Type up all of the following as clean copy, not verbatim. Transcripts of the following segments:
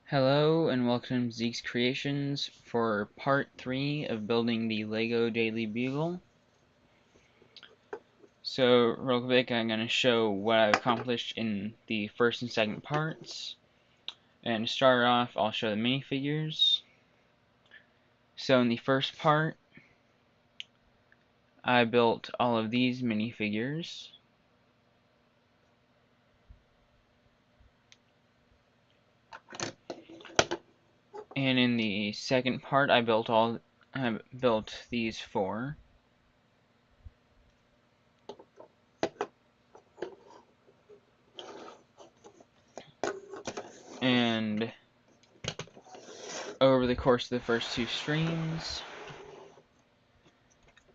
Hello and welcome to Zeke's Creations for part 3 of building the LEGO Daily Bugle. So real quick, I'm going to show what I've accomplished in the first and second parts. And to start off, I'll show the minifigures. So in the first part, I built all of these minifigures. And in the second part, I built these 4. And over the course of the first 2 streams,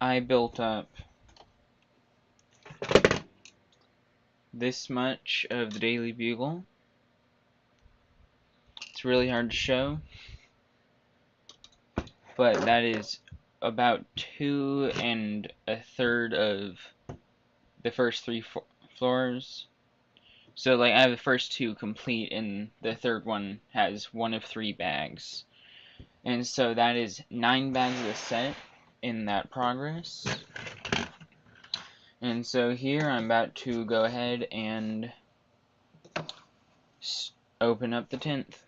I built up this much of the Daily Bugle. It's really hard to show, but that is about 2 1/3 of the first 3 floors. So like I have the first 2 complete, and the third one has 1 of 3 bags. And so that is 9 bags of the set in that progress. And so here I'm about to go ahead and open up the 10th.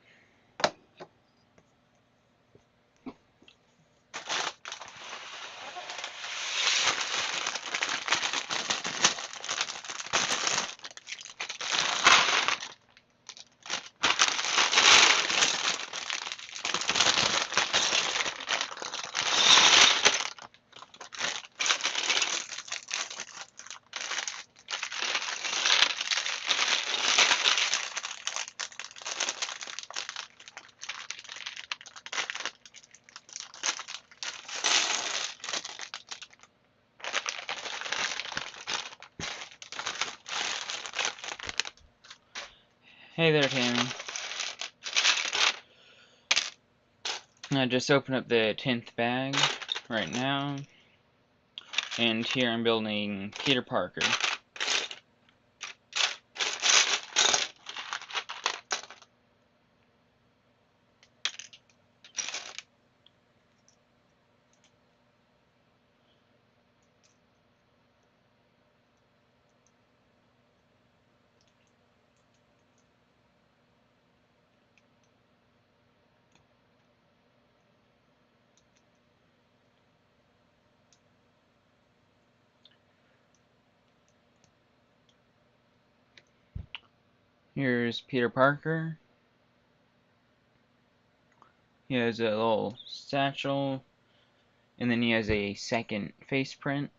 Hey there, Tammy. I just opened up the 10th bag right now, and here I'm building Peter Parker. Here's Peter Parker. He has a little satchel, and then he has a second face print.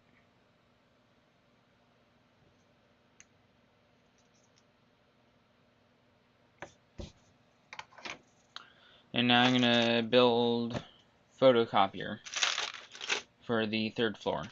And now I'm gonna build photocopier for the 3rd floor.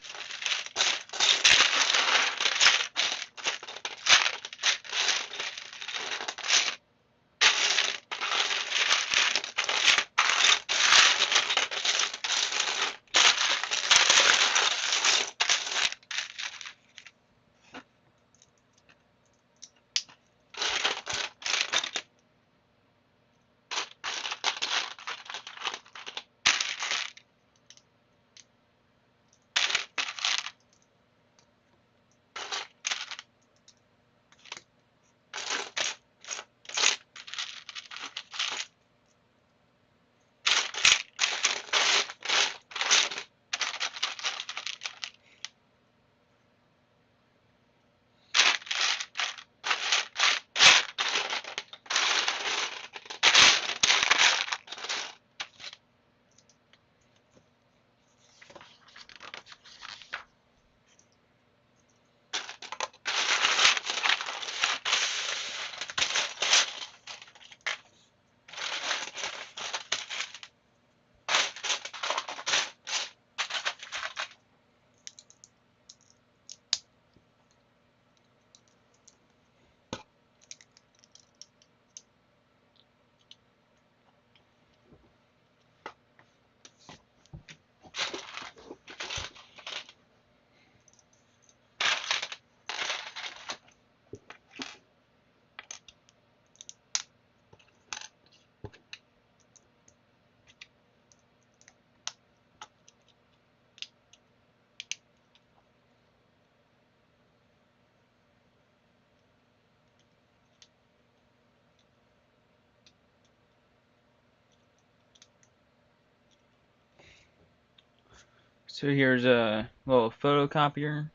So here's a little photocopier.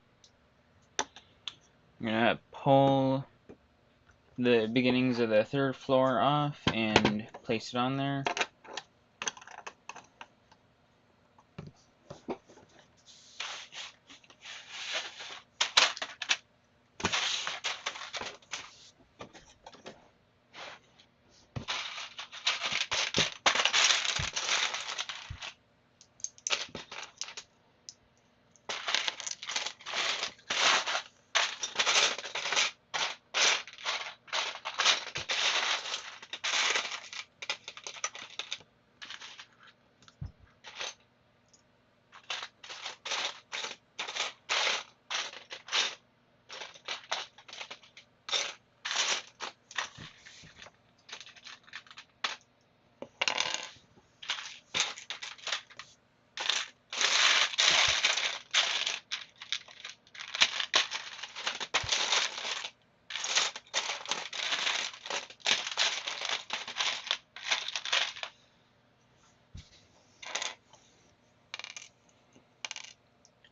I'm gonna pull the beginnings of the third floor off and place it on there.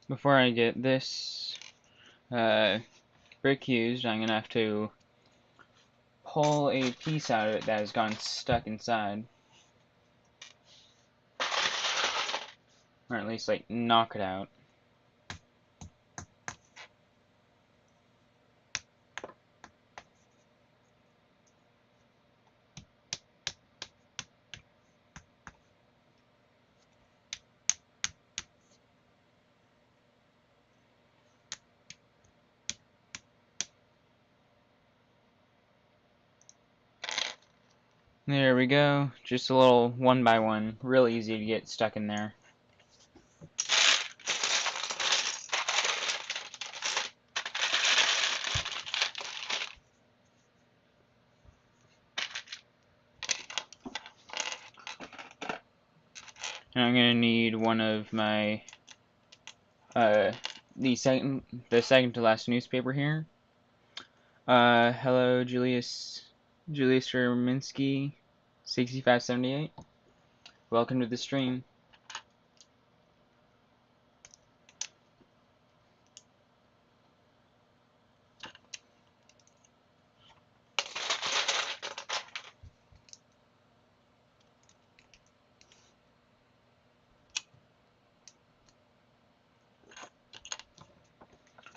Before I get this brick used, I'm gonna have to pull a piece out of it that has gotten stuck inside. Or at least, like, knock it out. There we go. Just a little one by one. Real easy to get stuck in there. And I'm gonna need one of my the second to last newspaper here. Hello, Julius Raminsky, 6578. Welcome to the stream.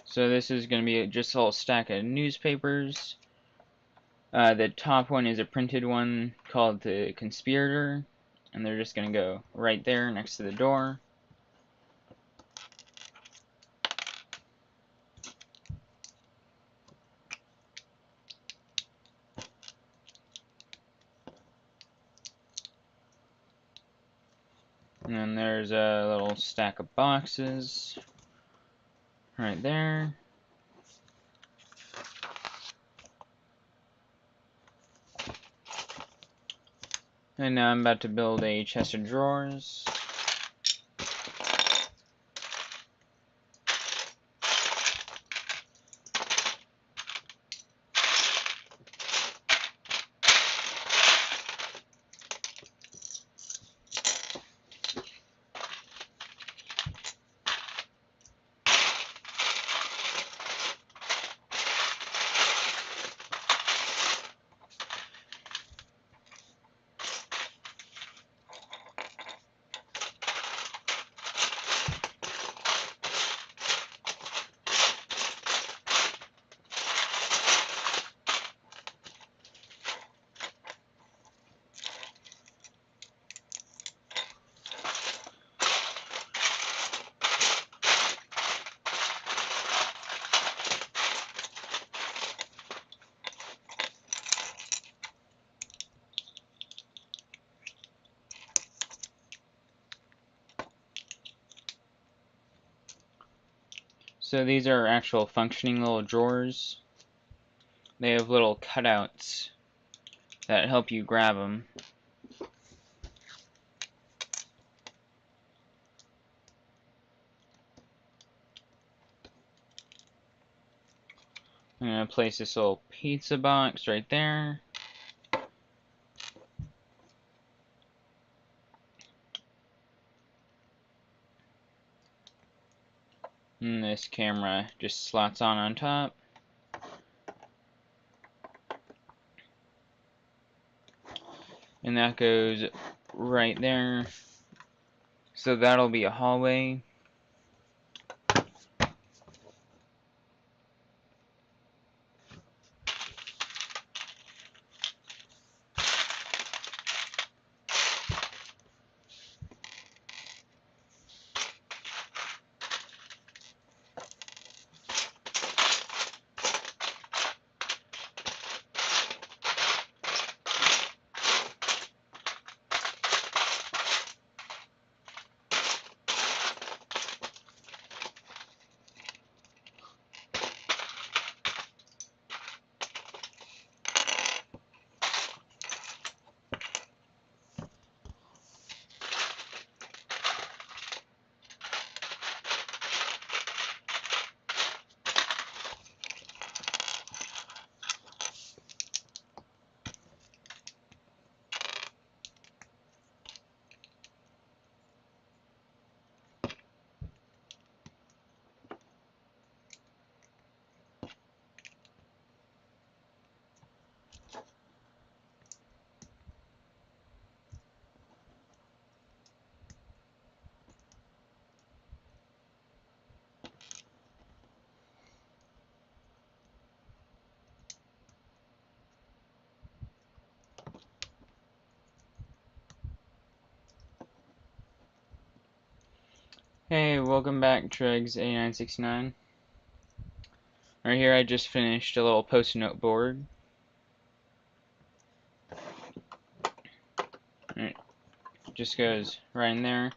So this is going to be just a little stack of newspapers. The top one is a printed one called The Conspirator, and they're just going to go right there next to the door. And then there's a little stack of boxes right there. And now I'm about to build a chest of drawers. So these are actual functioning little drawers. They have little cutouts that help you grab them. I'm going to place this little pizza box right there. this camera just slots on top. And that goes right there. So that'll be a hallway. Hey, welcome back, Tregs8969. Right here I just finished a little post-it note board. It just goes right in there.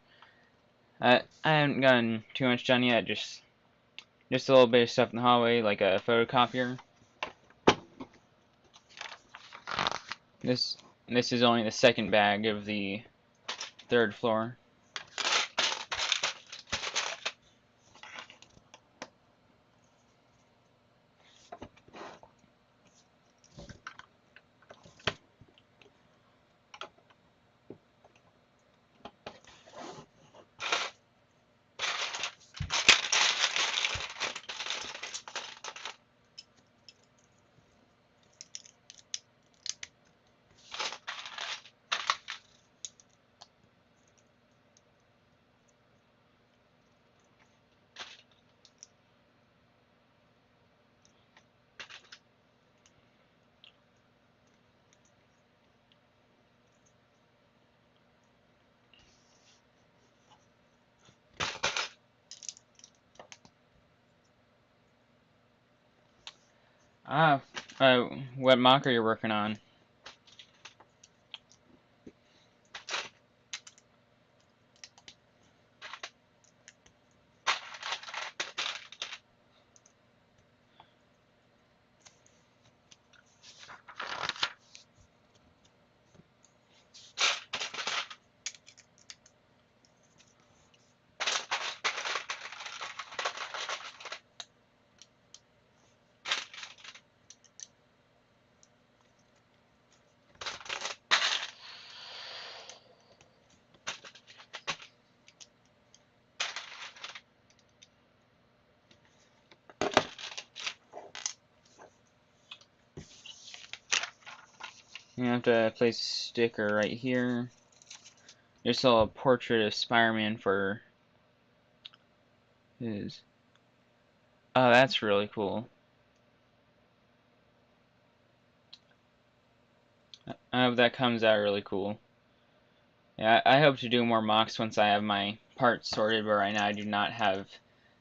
I haven't gotten too much done yet, just a little bit of stuff in the hallway, like a photocopier. This is only the second bag of the third floor. What mock are you working on? You have to place a sticker right here. Just a little portrait of Spider-Man for his. Oh, that's really cool. I hope that comes out really cool. Yeah, I hope to do more mocks once I have my parts sorted, but right now I do not have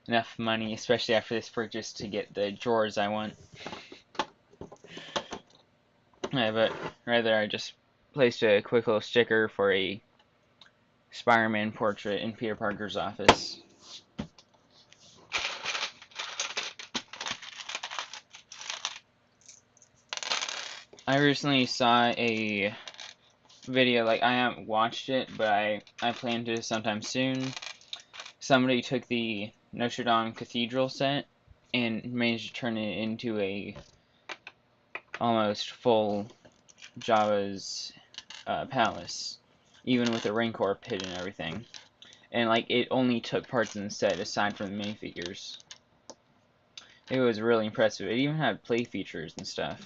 enough money, especially after this purchase, to get the drawers I want. Yeah, but right there I just placed a quick little sticker for a Spider-Man portrait in Peter Parker's office. I recently saw a video, like I haven't watched it, but I plan to sometime soon. Somebody took the Notre Dame Cathedral set and managed to turn it into a almost full Java's palace, even with the Rancor pit and everything. And like it only took parts in the set aside from the minifigures. It was really impressive. It even had play features and stuff.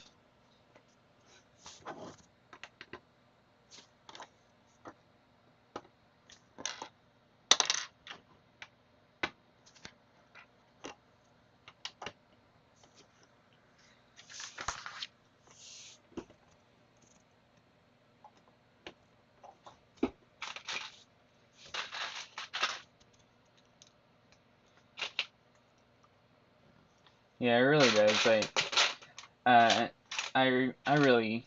Yeah, it really does. Like, I really,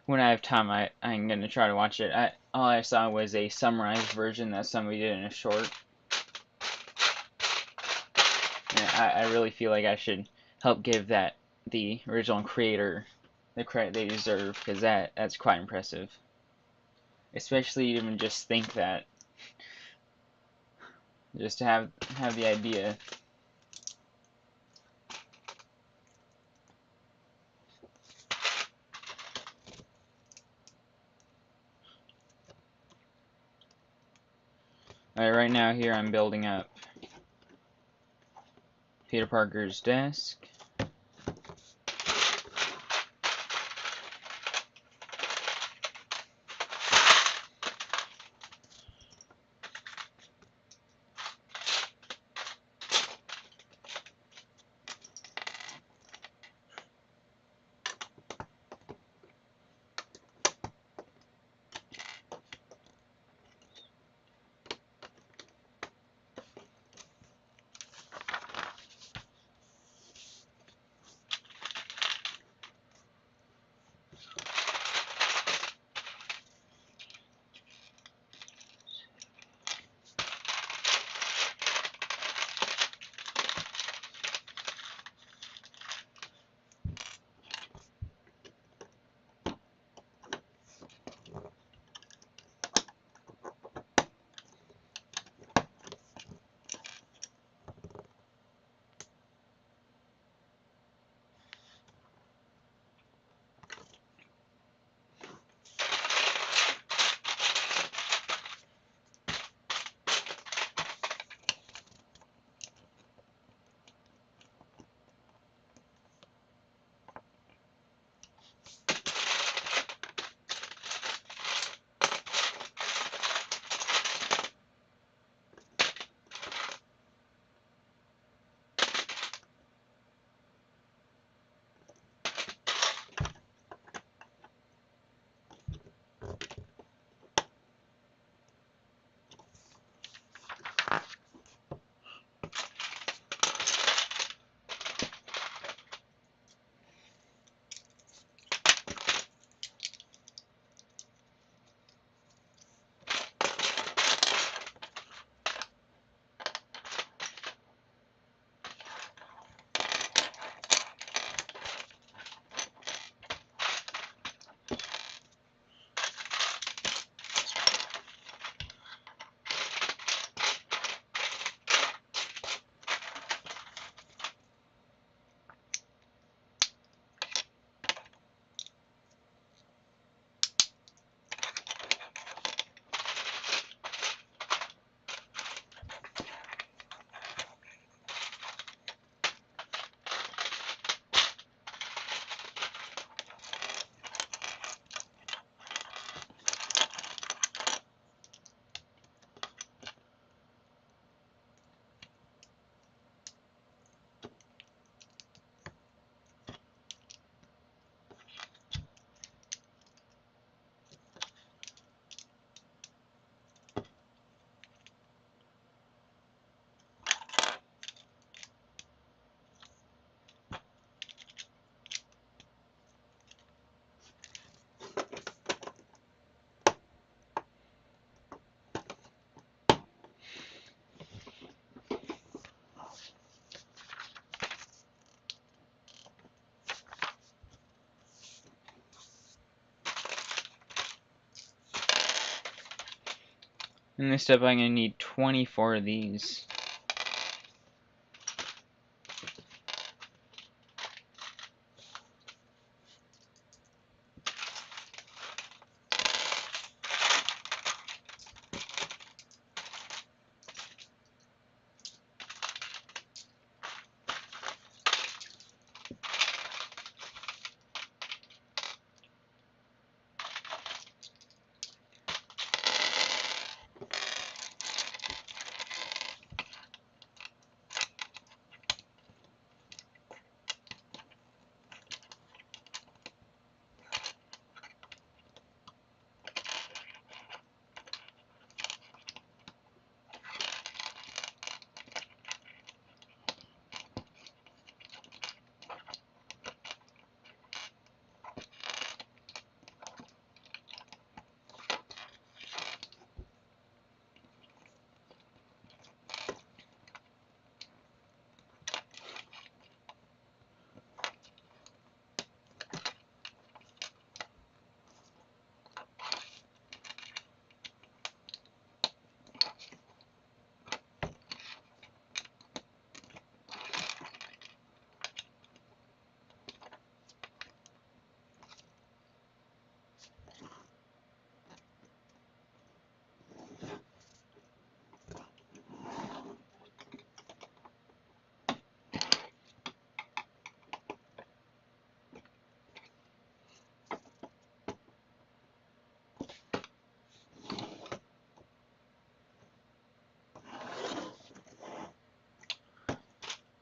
when I have time, I'm gonna try to watch it. All I saw was a summarized version that somebody did in a short. And I really feel like I should help give the original creator the credit they deserve, because that's quite impressive. Especially even just think that, just to have the idea. Alright, right now here I'm building up Peter Parker's desk. In this step, I'm going to need 24 of these.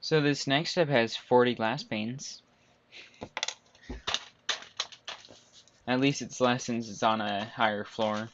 So this next step has 40 glass panes. At least it's less since it's on a higher floor.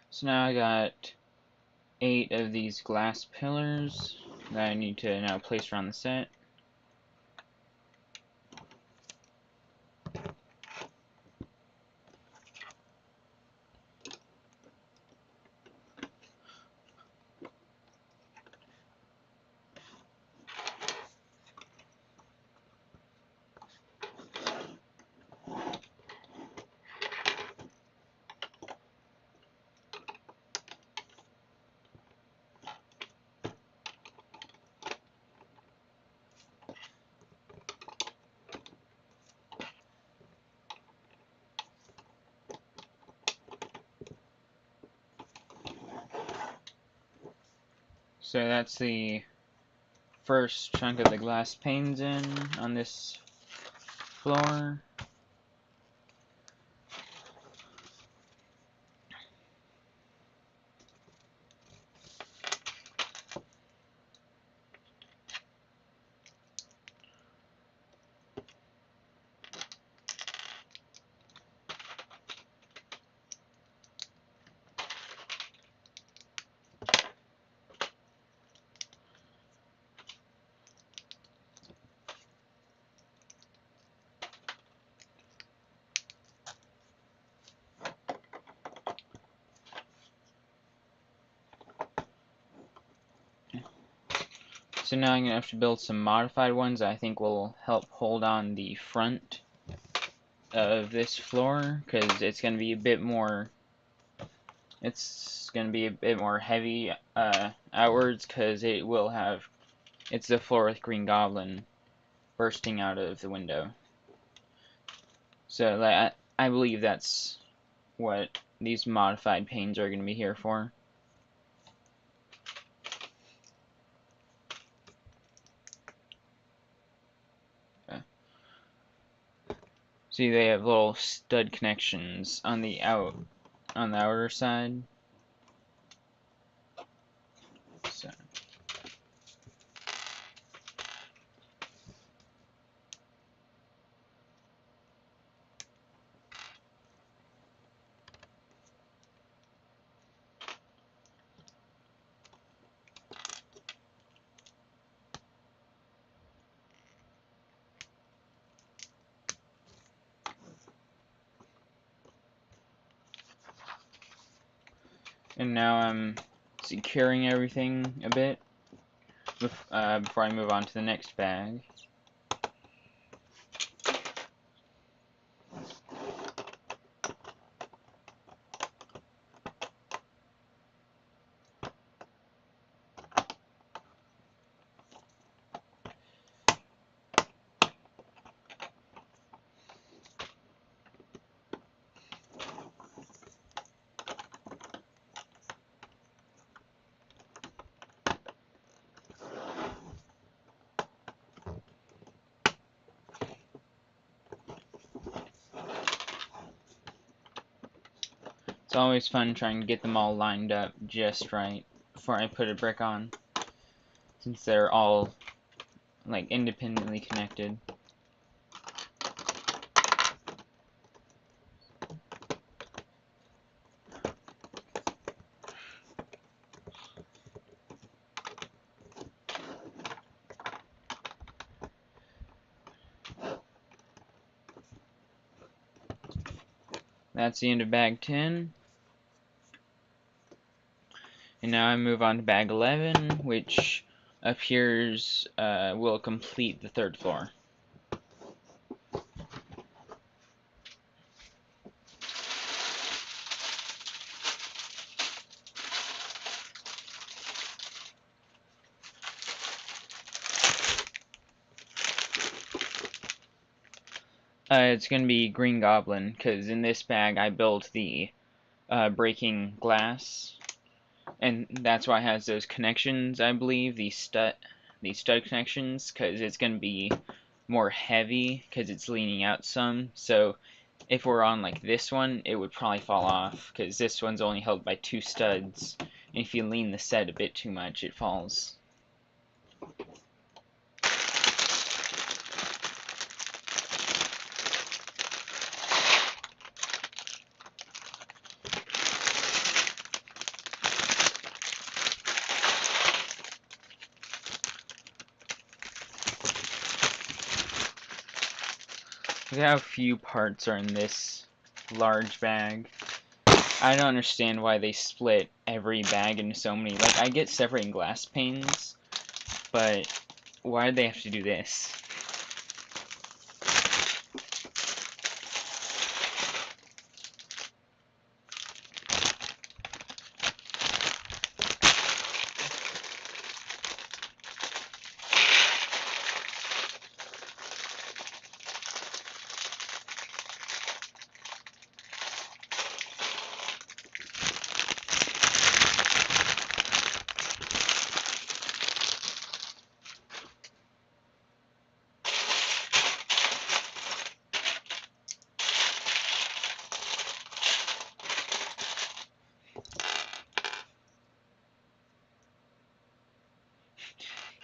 So now I got 8 of these glass pillars that I need to now place around the set. So that's the first chunk of the glass panes in on this floor. So now I'm going to have to build some modified ones that I think will help hold on the front of this floor, because it's going to be a bit more, heavy outwards, because it's the floor with Green Goblin bursting out of the window. So like, I believe that's what these modified panes are going to be here for. See, they have little stud connections on the outer side. So. And now I'm securing everything a bit before I move on to the next bag. It's always fun trying to get them all lined up just right before I put a brick on, since they're all like independently connected. That's the end of bag 10. And now I move on to bag 11, which appears will complete the third floor. It's going to be Green Goblin, because in this bag I built the breaking glass, and that's why it has those connections, I believe, these stud connections, because it's going to be more heavy, because it's leaning out some. So if we're on like this one, it would probably fall off, because this one's only held by 2 studs, and if you lean the set a bit too much, it falls. Look at how few parts are in this large bag. I don't understand why they split every bag into so many. Like, I get separating glass panes, but why do they have to do this?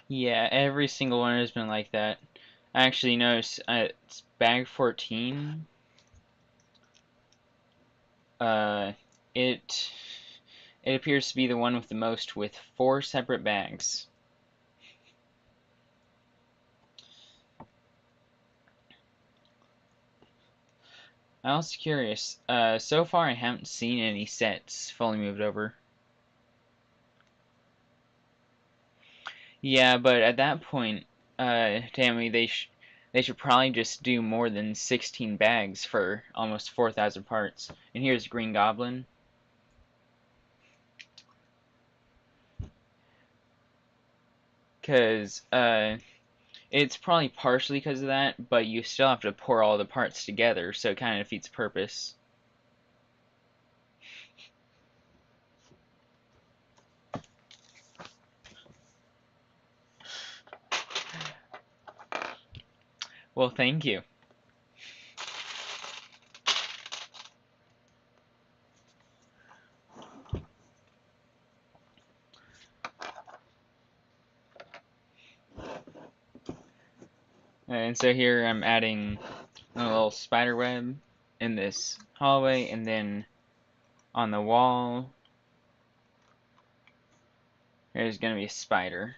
Yeah, every single one has been like that. I actually noticed it's bag 14. Uh, it appears to be the one with the most, with 4 separate bags. I'm also curious. So far I haven't seen any sets fully moved over. Yeah, but at that point, Tammy, they should probably just do more than 16 bags for almost 4,000 parts. And here's Green Goblin. Because, it's probably partially because of that, but you still have to pour all the parts together, so it kind of defeats the purpose. Well, thank you. And so here I'm adding a little spider web in this hallway, and then on the wall there's going to be a spider.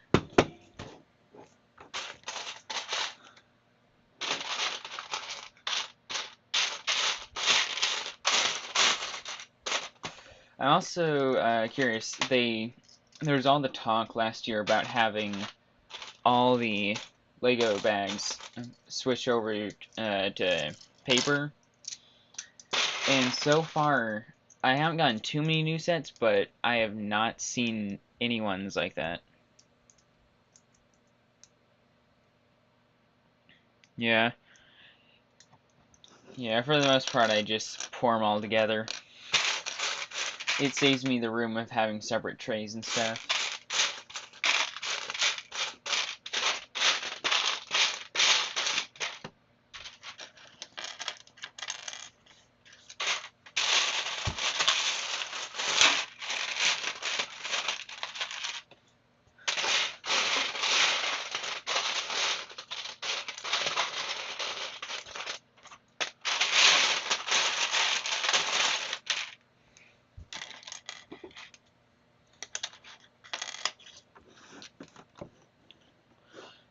I'm also curious, there was all the talk last year about having all the LEGO bags switch over to paper, and so far I haven't gotten too many new sets, but I have not seen any ones like that. Yeah, for the most part I just pour them all together. It saves me the room of having separate trays and stuff.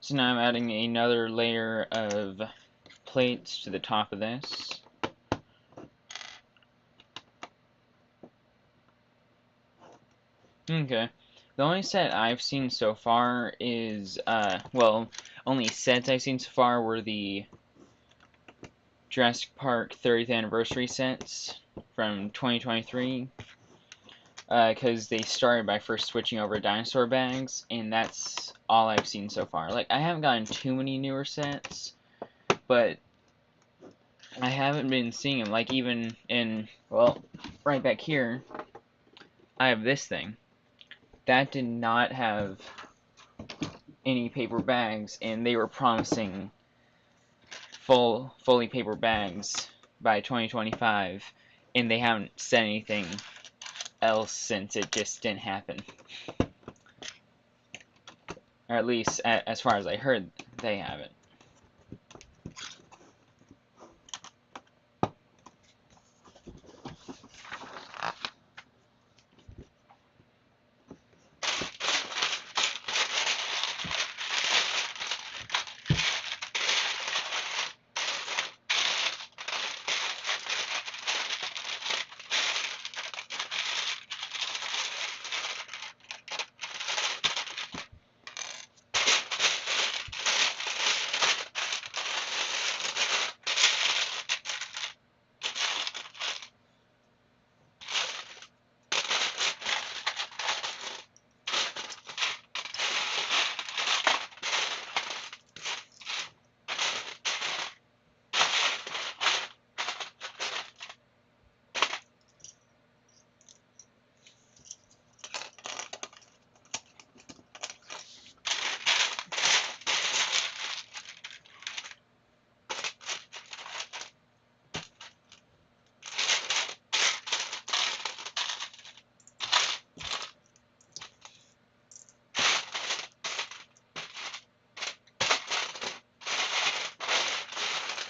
So now I'm adding another layer of plates to the top of this. Okay. The only set I've seen so far is, well, only sets I've seen so far were the Jurassic Park 30th anniversary sets from 2023. Because they started by first switching over dinosaur bags, and that's all I've seen so far. Like, I haven't gotten too many newer sets, but I haven't been seeing them. Like, even in, well, right back here, I have this thing. That did not have any paper bags, and they were promising fully paper bags by 2025, and they haven't said anything else since. It just didn't happen. Or at least, as far as I heard, they haven't.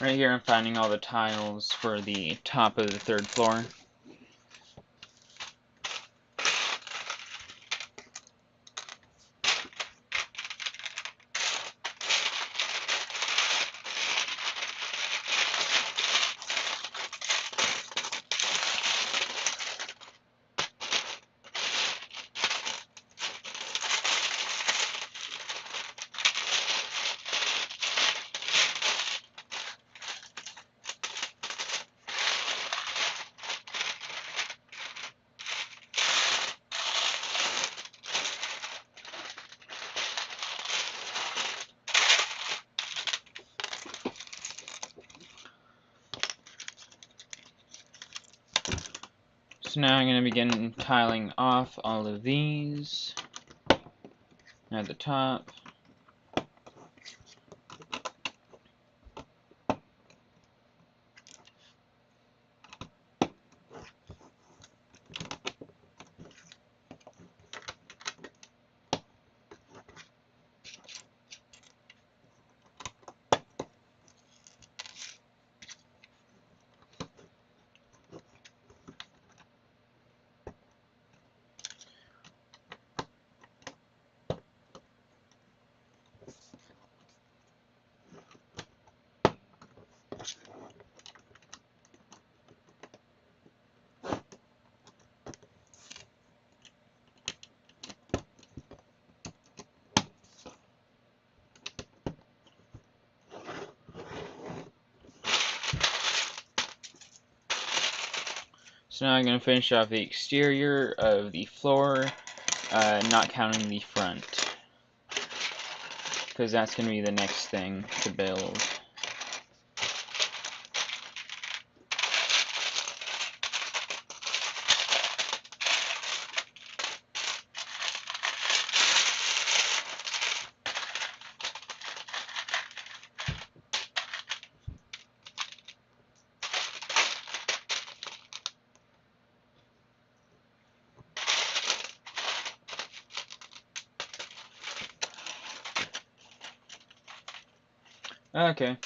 Right here I'm finding all the tiles for the top of the 3rd floor. So now I'm going to begin tiling off all of these at the top. So now I'm going to finish off the exterior of the floor, not counting the front, because that's going to be the next thing to build. Okay.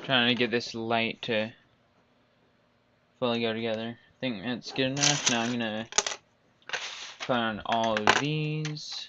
Trying to get this light to fully go together. I think that's good enough. Now I'm gonna put on all of these.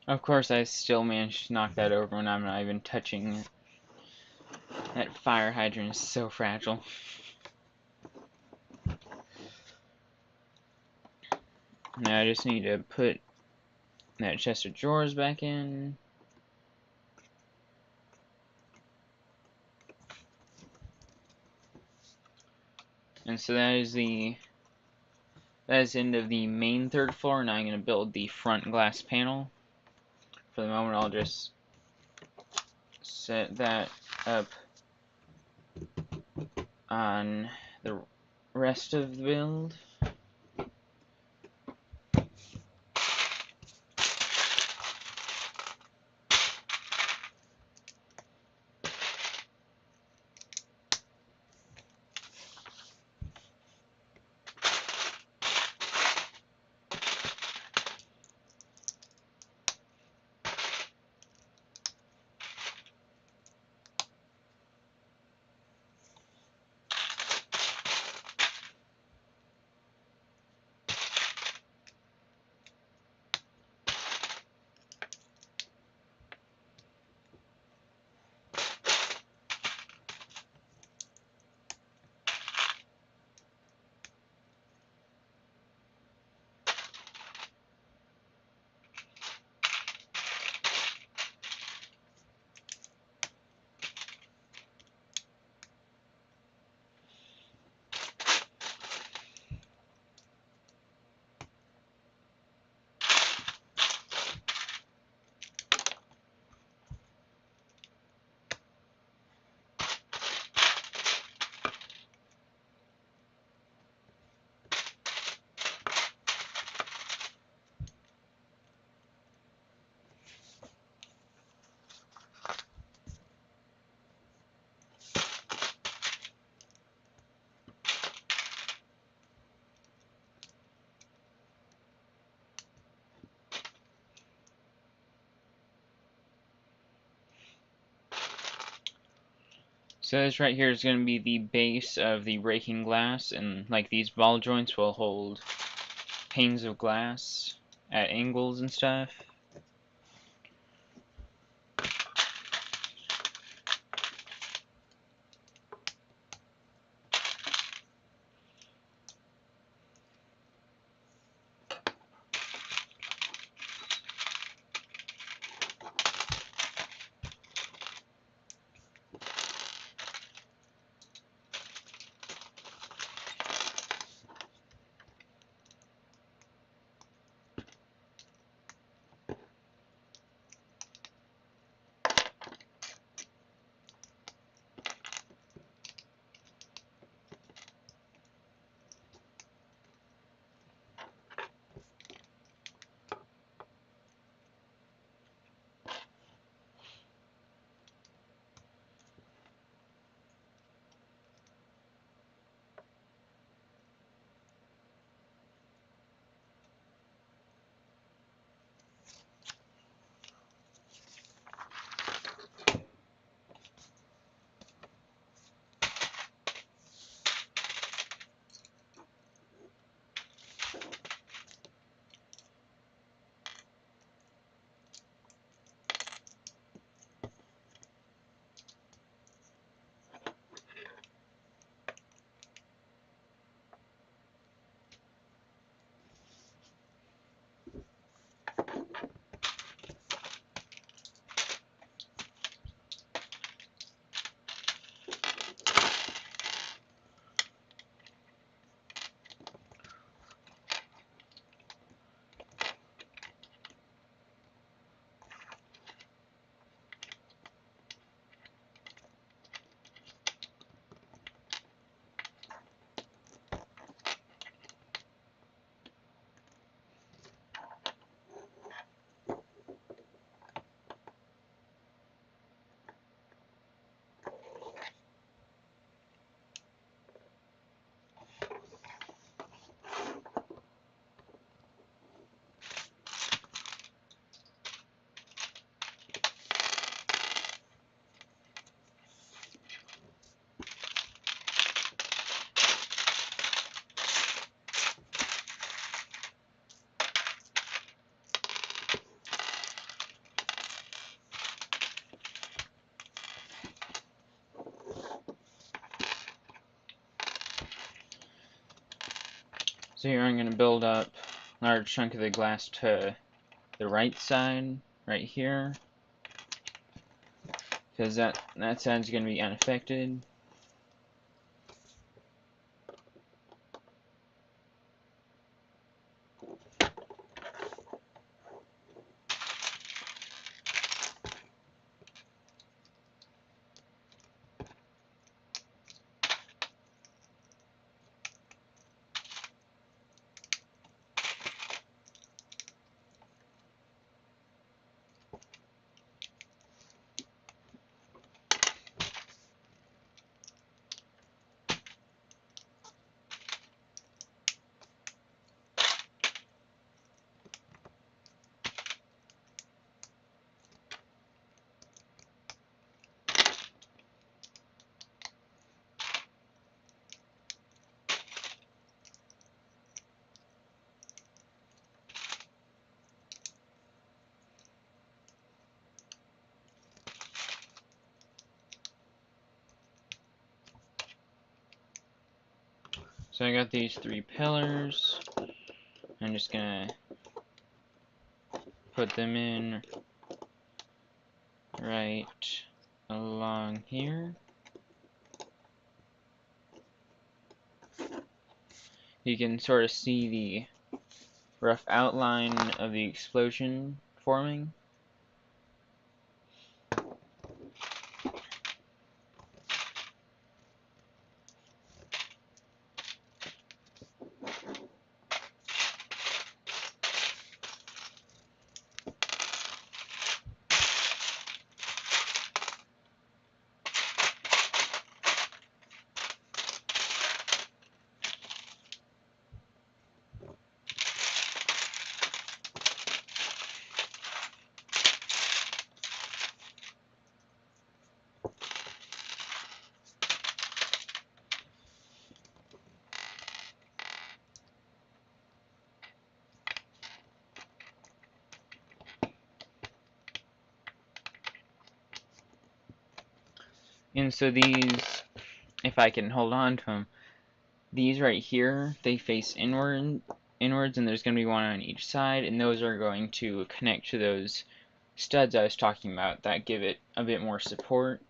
Of course, I still managed to knock that over when I'm not even touching it. That fire hydrant is so fragile. Now I just need to put that chest of drawers back in. And so that is the end of the main third floor. Now I'm going to build the front glass panel. For the moment, I'll just set that up on the rest of the build. So this right here is going to be the base of the breaking glass, and like these ball joints will hold panes of glass at angles and stuff. So here I'm going to build up a large chunk of the glass to the right side, right here, because that side's going to be unaffected. So I got these 3 pillars. I'm just gonna put them in right along here. You can sort of see the rough outline of the explosion forming. And so these, if I can hold on to them, these right here, they face inwards, and there's going to be one on each side, and those are going to connect to those studs I was talking about that give it a bit more support.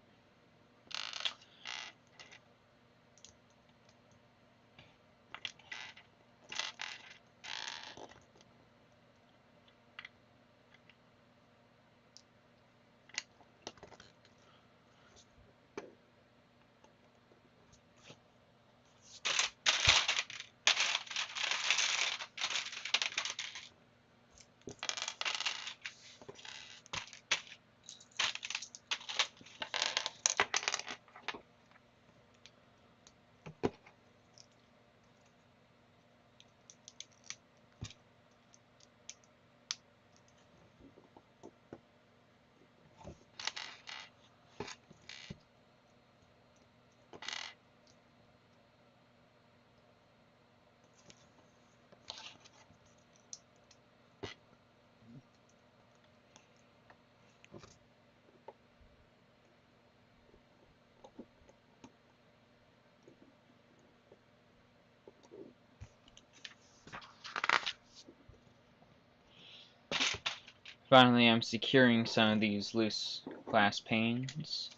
Finally, I'm securing some of these loose glass panes.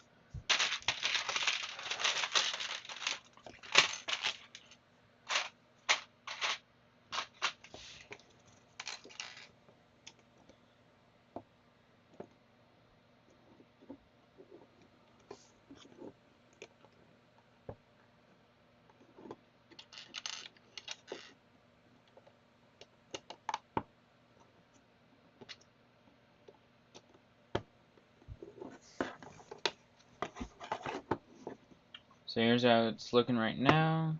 So here's how it's looking right now.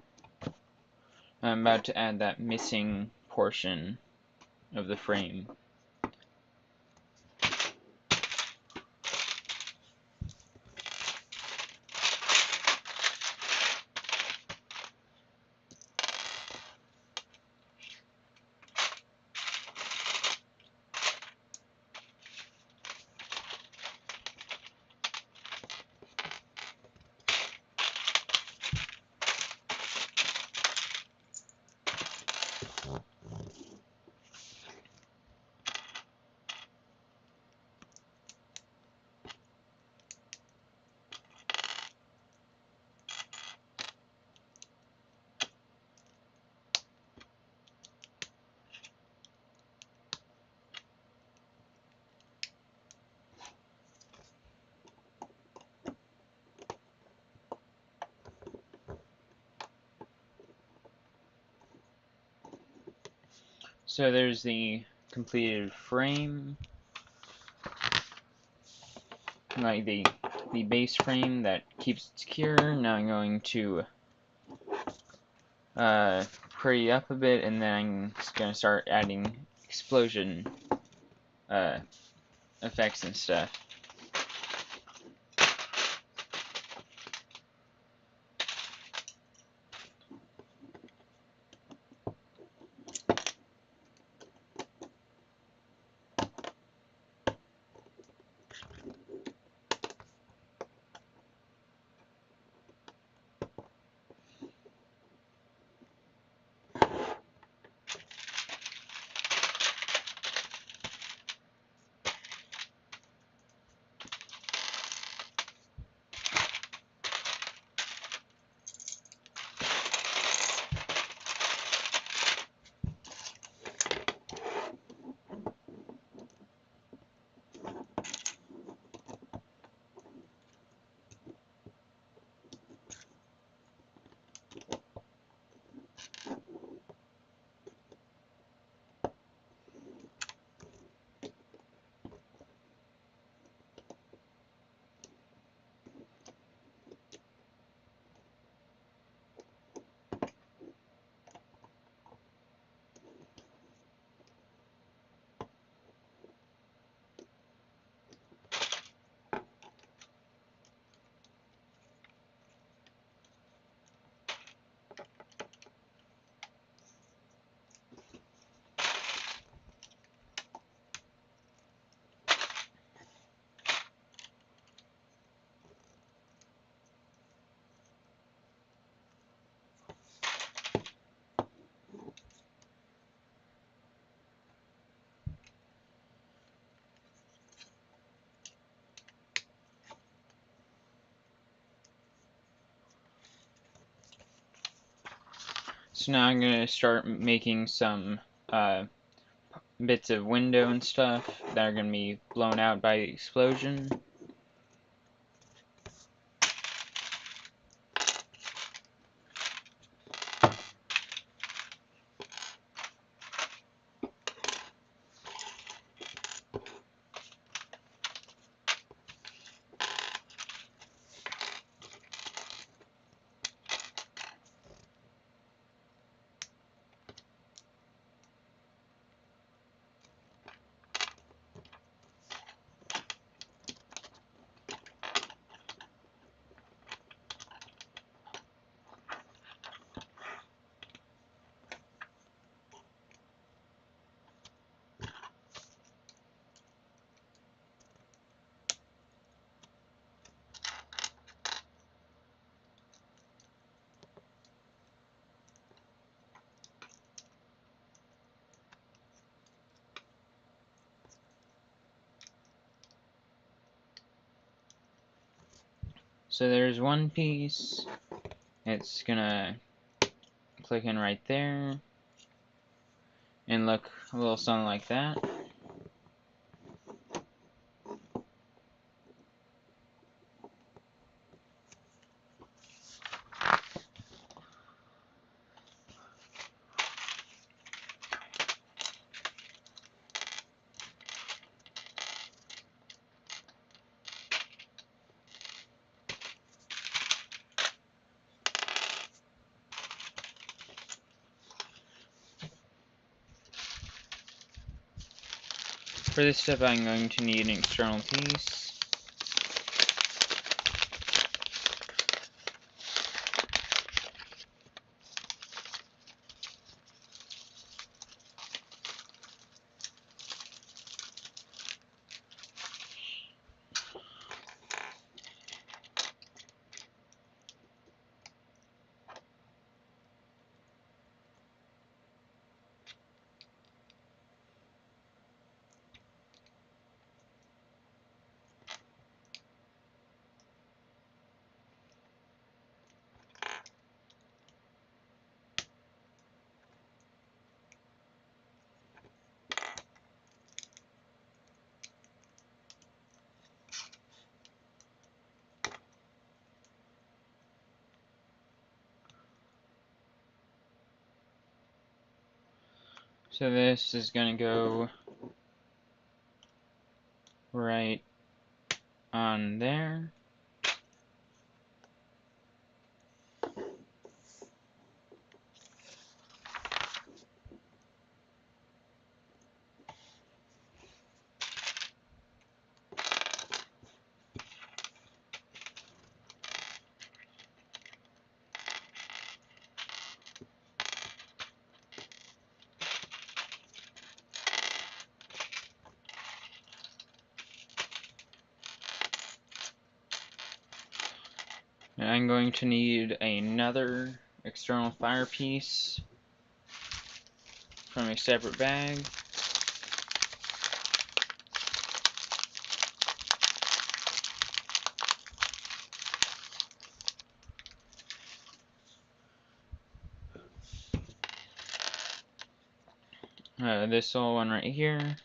I'm about to add that missing portion of the frame. So there's the completed frame, like the base frame that keeps it secure. Now I'm going to pretty up a bit, and then I'm just going to start adding explosion effects and stuff. So now I'm going to start making some bits of window and stuff that are going to be blown out by the explosion. So there's one piece. It's gonna click in right there and look a little something like that. For this step, I'm going to need an external piece. So this is going to go right on there. And I'm going to need another external fire piece from a separate bag. This little one right here.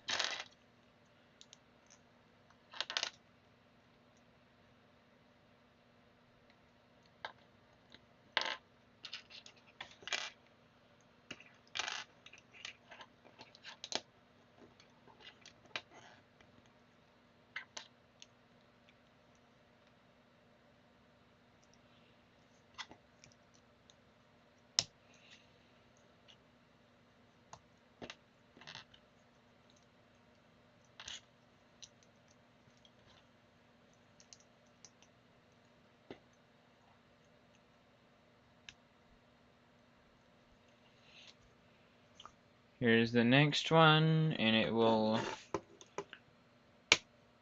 Here's the next one, and it will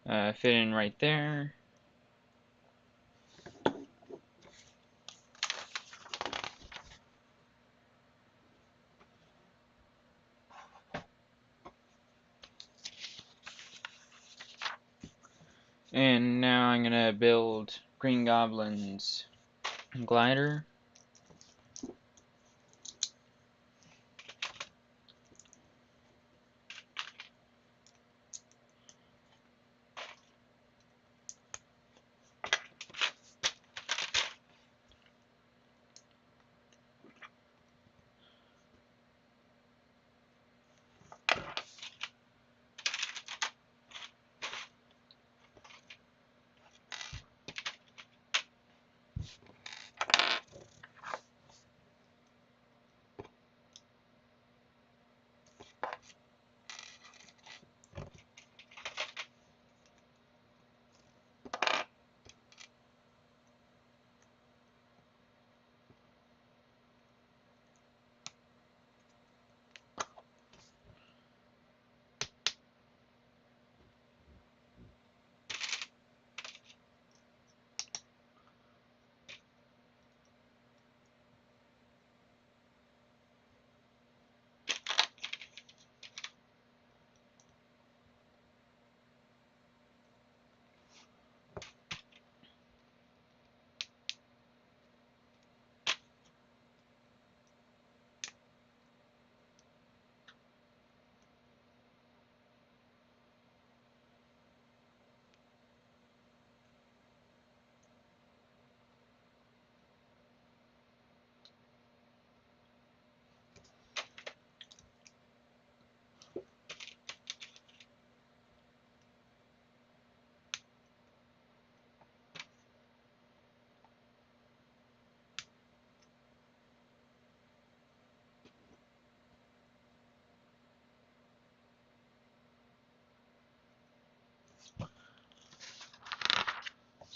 fit in right there. And now I'm gonna build Green Goblin's glider.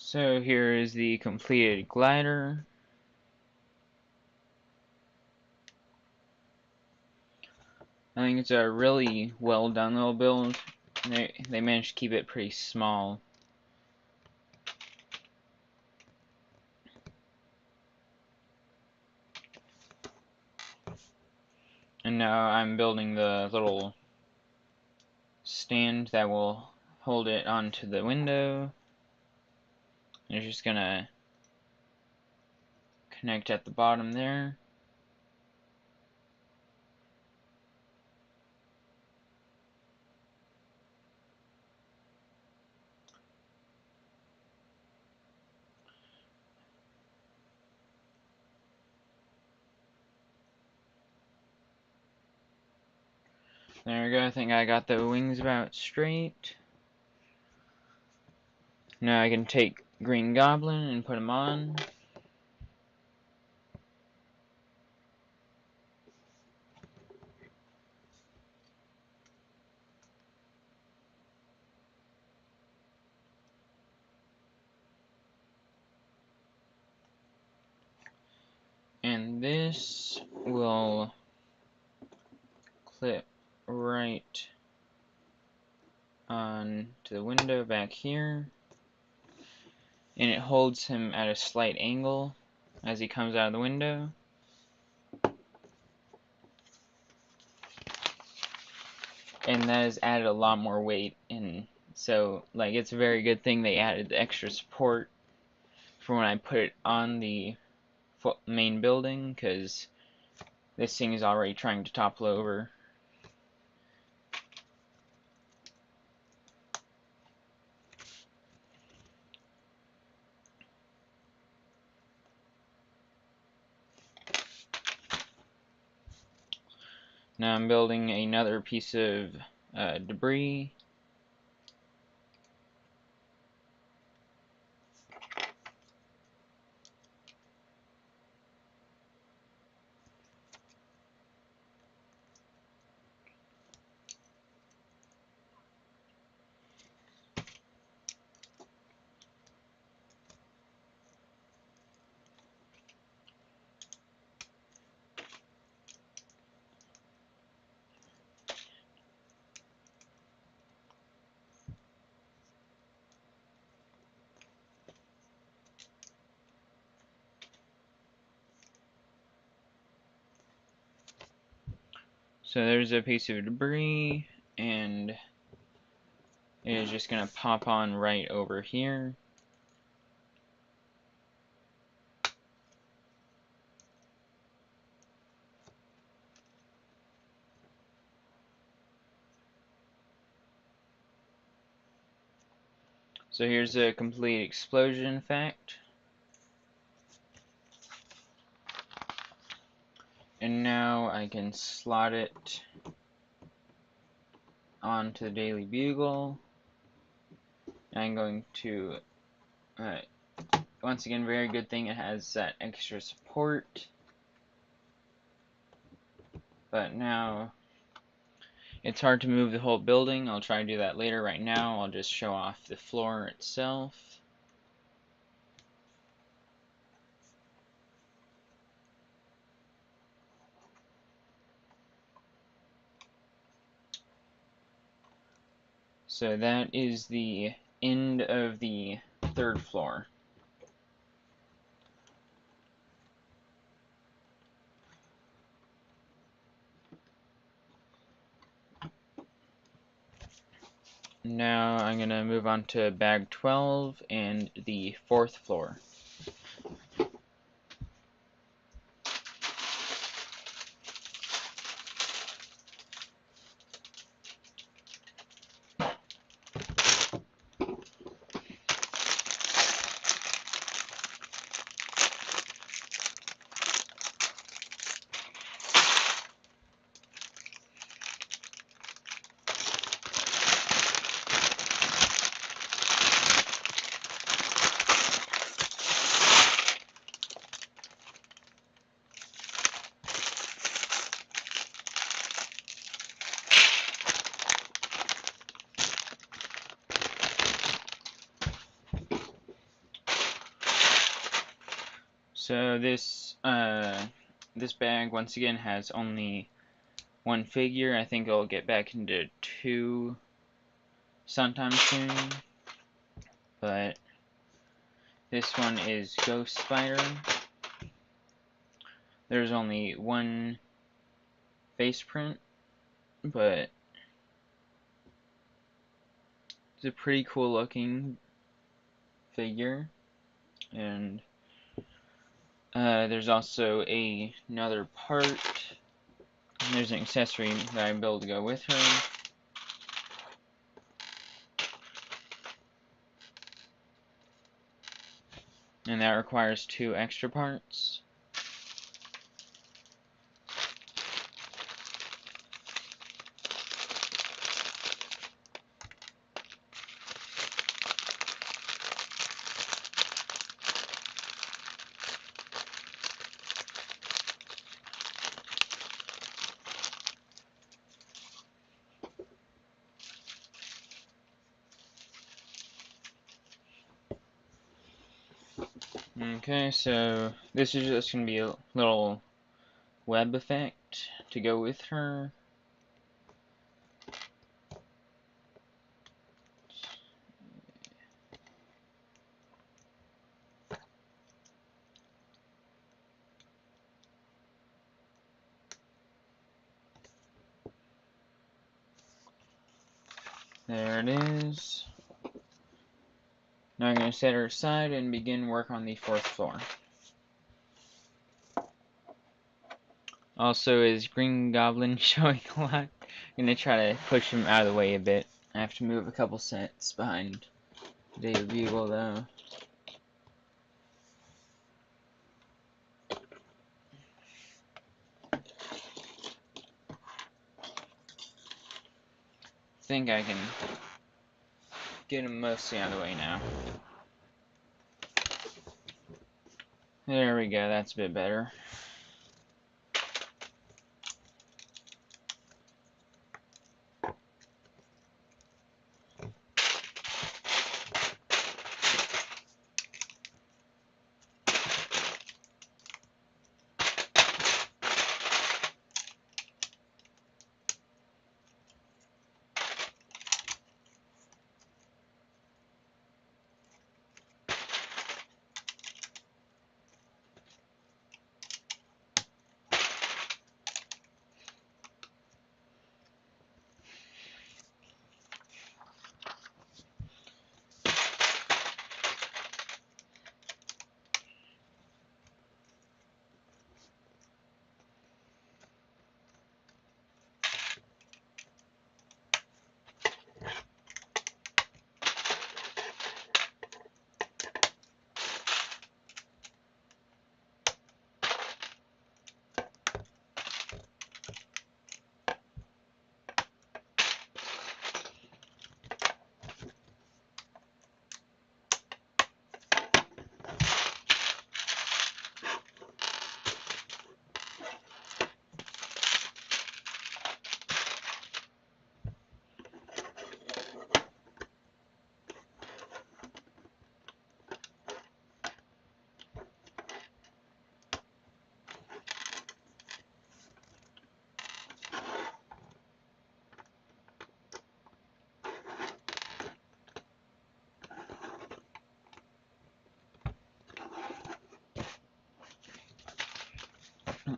So here is the completed glider. I think it's a really well done little build. They managed to keep it pretty small. And now I'm building the little stand that will hold it onto the window. It's just gonna connect at the bottom there. There we go, I think I got the wings about straight. Now I can take Green Goblin and put him on. And this will clip right on to the window back here. And it holds him at a slight angle as he comes out of the window. And that has added a lot more weight, and so like it's a very good thing they added the extra support for when I put it on the main building, because this thing is already trying to topple over. Now I'm building another piece of debris. So there's a piece of debris, and it is just going to pop on right over here. So here's a complete explosion effect. And now I can slot it onto the Daily Bugle. I'm going to, once again, very good thing, it has that extra support. But now it's hard to move the whole building. I'll try to do that later. Right now I'll just show off the floor itself. So that is the end of the third floor. Now I'm going to move on to bag 12 and the fourth floor. So this bag once again has only one figure. I think I'll get back into 2 sometime soon. But this one is Ghost Spider. There's only one face print, but it's a pretty cool looking figure. And there's also another part. There's an accessory that I'm able to go with her. And that requires 2 extra parts. Okay, so this is just going to be a little web effect to go with her. There it is. Now I'm going to set her aside and begin work on the 4th floor. Also, is Green Goblin showing a lot? I'm going to try to push him out of the way a bit. I have to move a couple sets behind Daily Bugle though. I think I can get him mostly out of the way now. There we go, that's a bit better.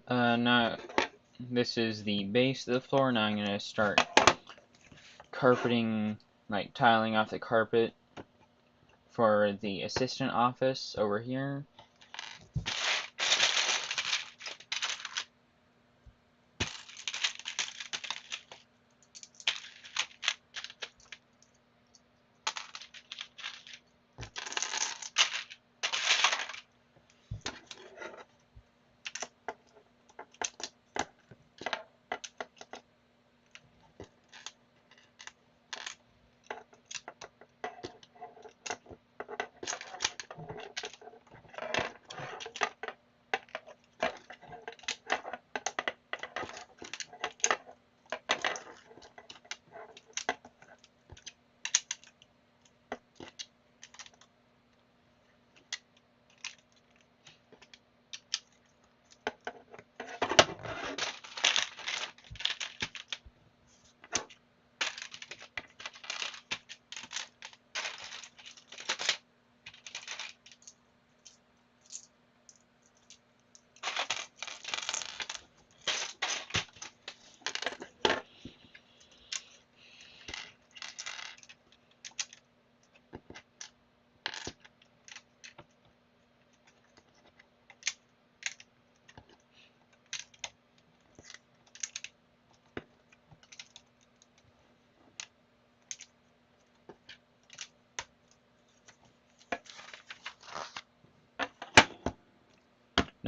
Now this is the base of the floor. Now I'm going to start carpeting, like tiling off the carpet for the assistant office over here.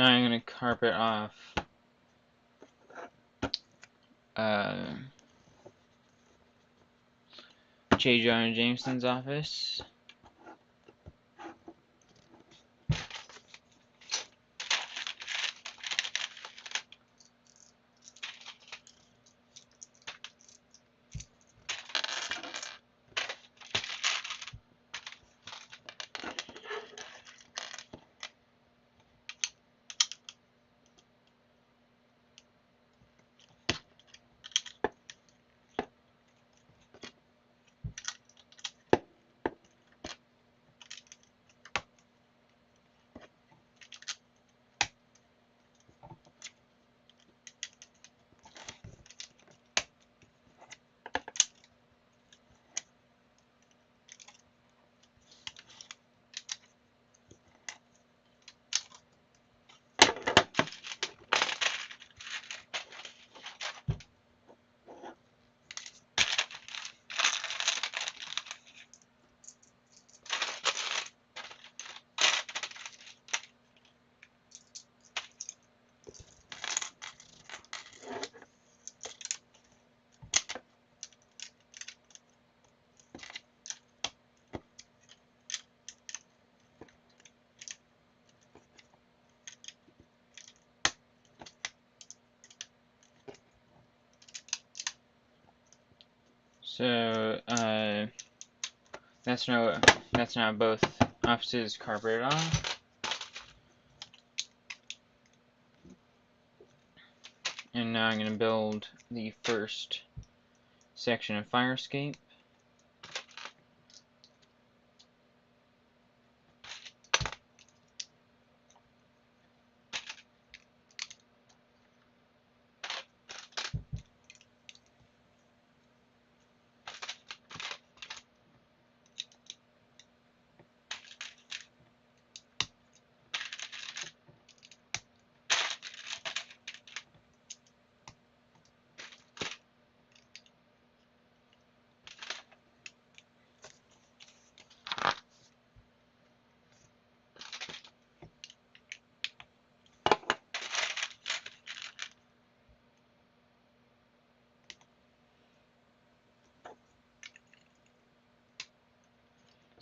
Now I'm going to carpet off J. Jonah Jameson's office. So that's now both offices carpeted off. And now I'm going to build the first section of fire escape.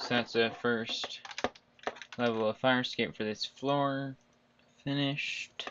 So that's the first level of fire escape for this floor finished.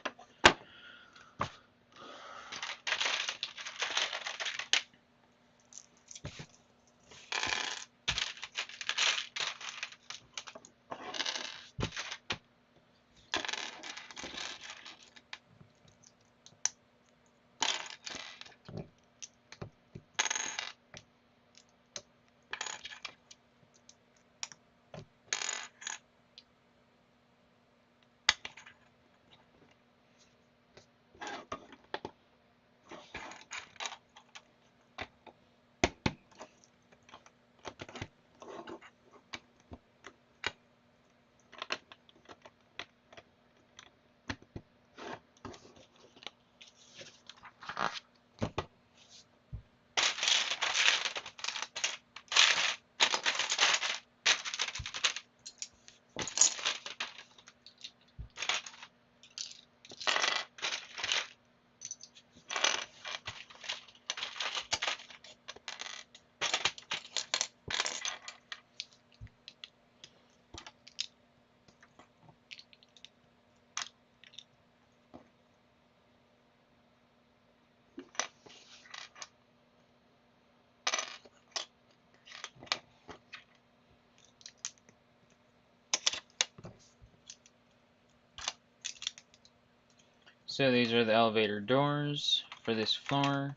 So these are the elevator doors for this floor,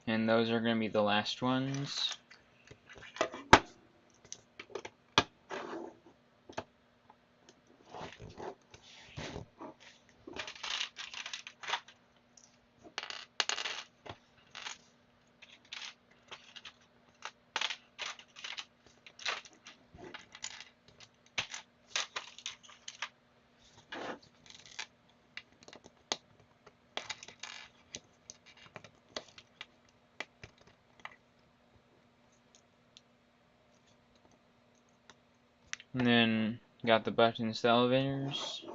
and those are going to be the last ones. And then got the buttons to the elevators.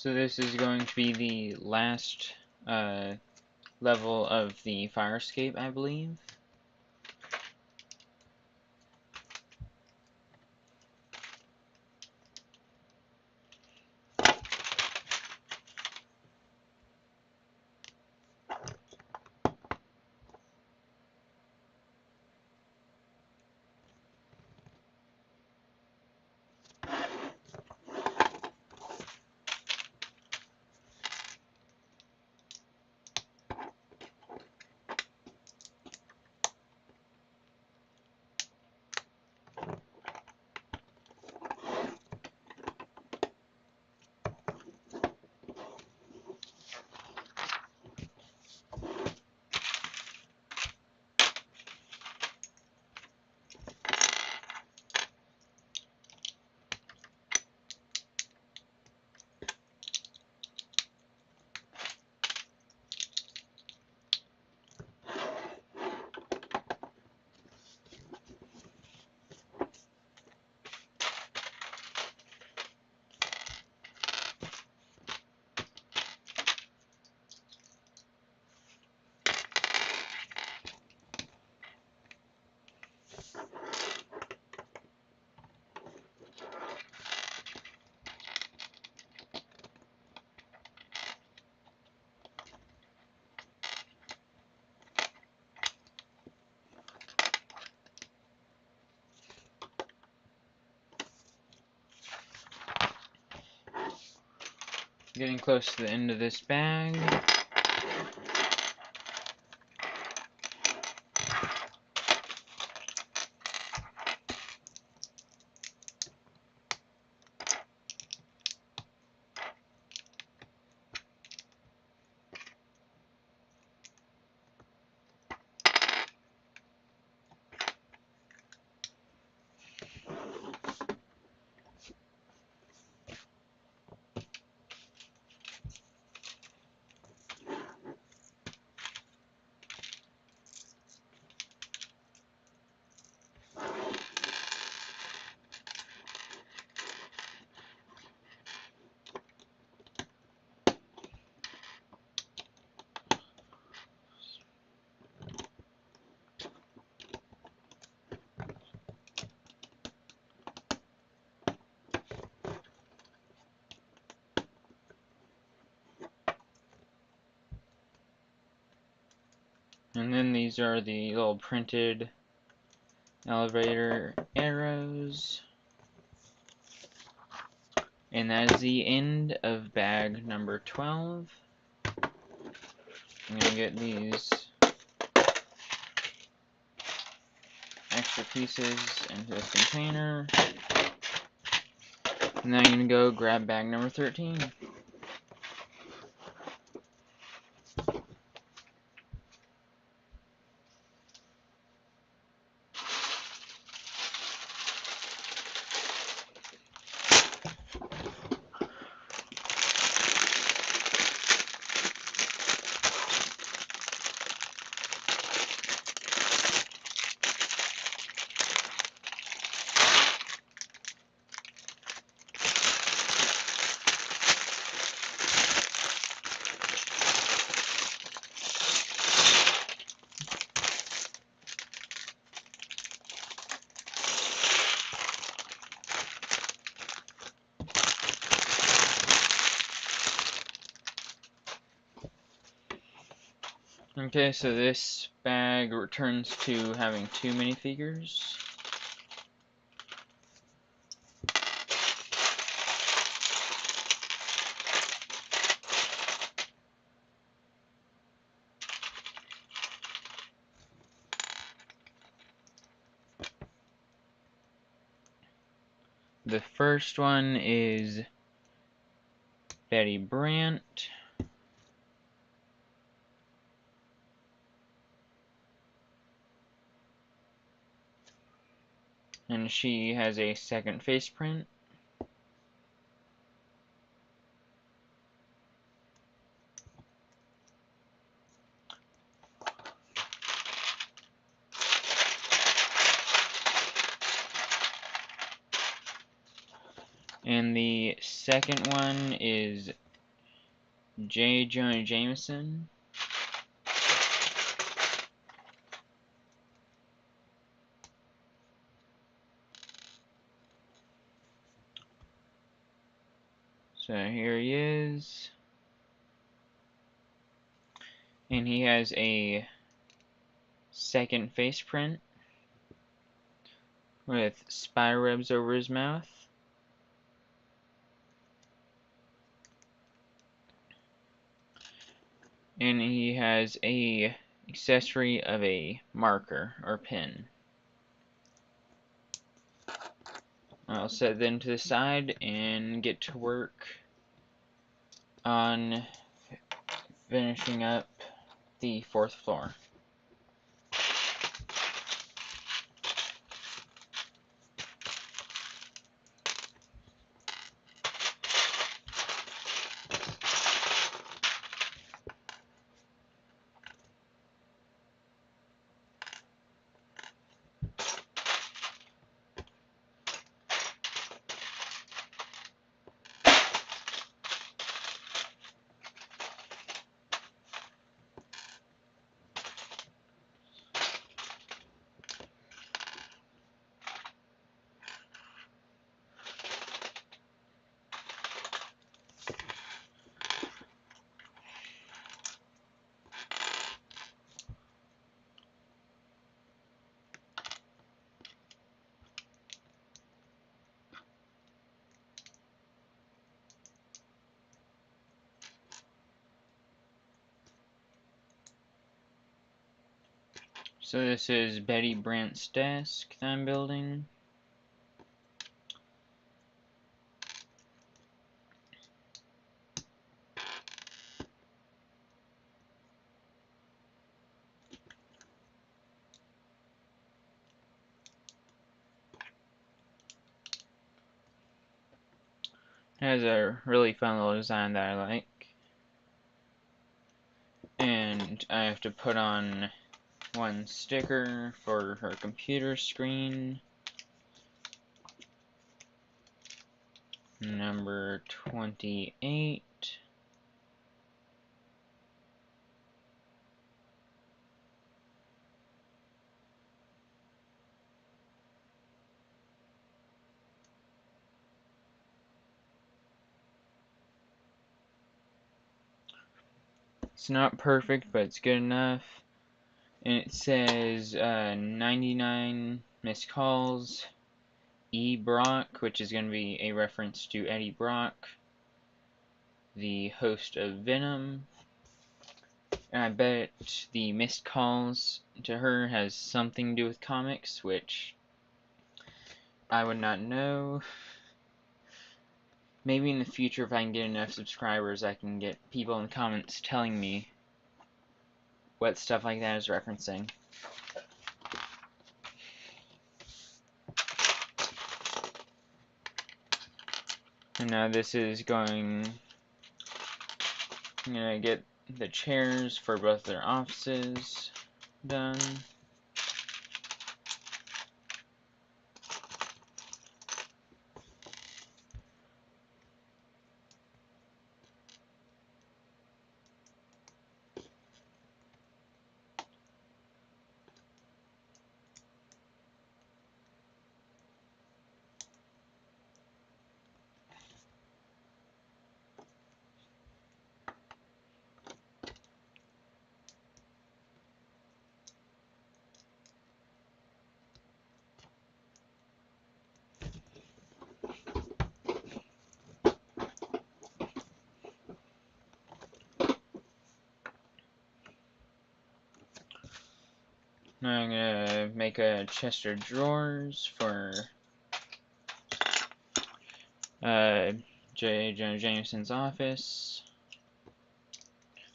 So this is going to be the last level of the fire escape, I believe. Getting close to the end of this bag. And then these are the little printed elevator arrows. And that is the end of bag number 12. I'm going to get these extra pieces into this container. And then I'm going to go grab bag number 13. Okay, so this bag returns to having 2 minifigures. The first one is Betty Brant. And she has a second face print. And the second one is J. Jonah Jameson. So here he is. And he has a second face print with spider webs over his mouth. And he has a accessory of a marker or pin. I'll set them to the side and get to work on finishing up the 4th floor. So this is Betty Brant's desk that I'm building. It has a really fun little design that I like. And I have to put on one sticker for her computer screen. Number 28. It's not perfect, but it's good enough. And it says 99 missed calls. E. Brock, which is going to be a reference to Eddie Brock, the host of Venom. And I bet the missed calls to her has something to do with comics, which I would not know. Maybe in the future, if I can get enough subscribers, I can get people in the comments telling me what stuff like that is referencing. And now this is going... I'm gonna get the chairs for both their offices done. Now I'm gonna make a chest of drawers for J. Jonah Jameson's office.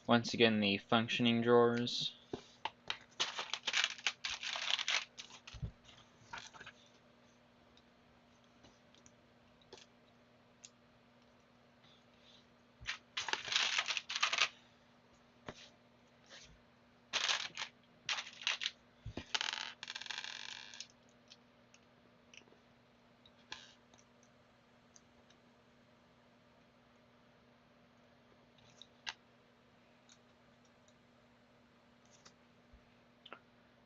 Once again, the functioning drawers.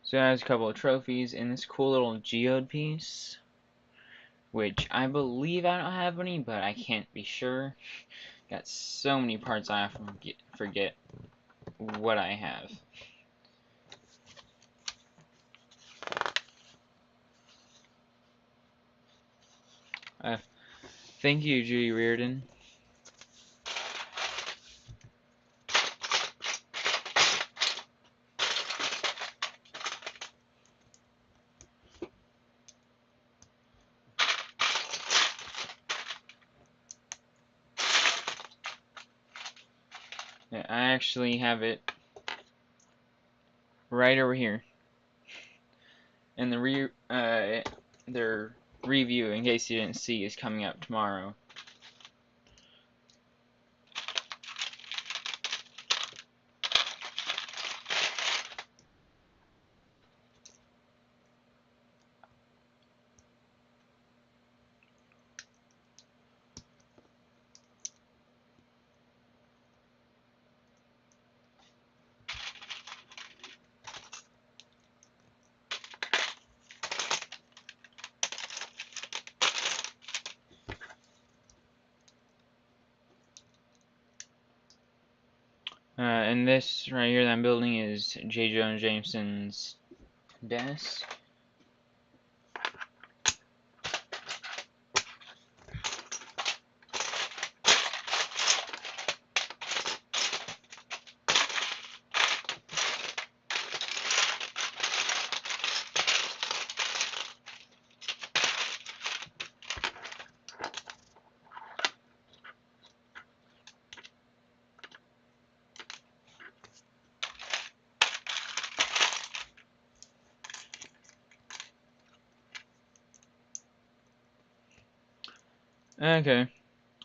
So it has a couple of trophies and this cool little geode piece, which I believe I don't have any, but I can't be sure. Got so many parts I often forget what I have. Thank you, Judy Reardon. Yeah, I actually have it right over here. And their review, in case you didn't see, is coming up tomorrow. And this right here that I'm building is J. Jonah Jameson's desk. Okay.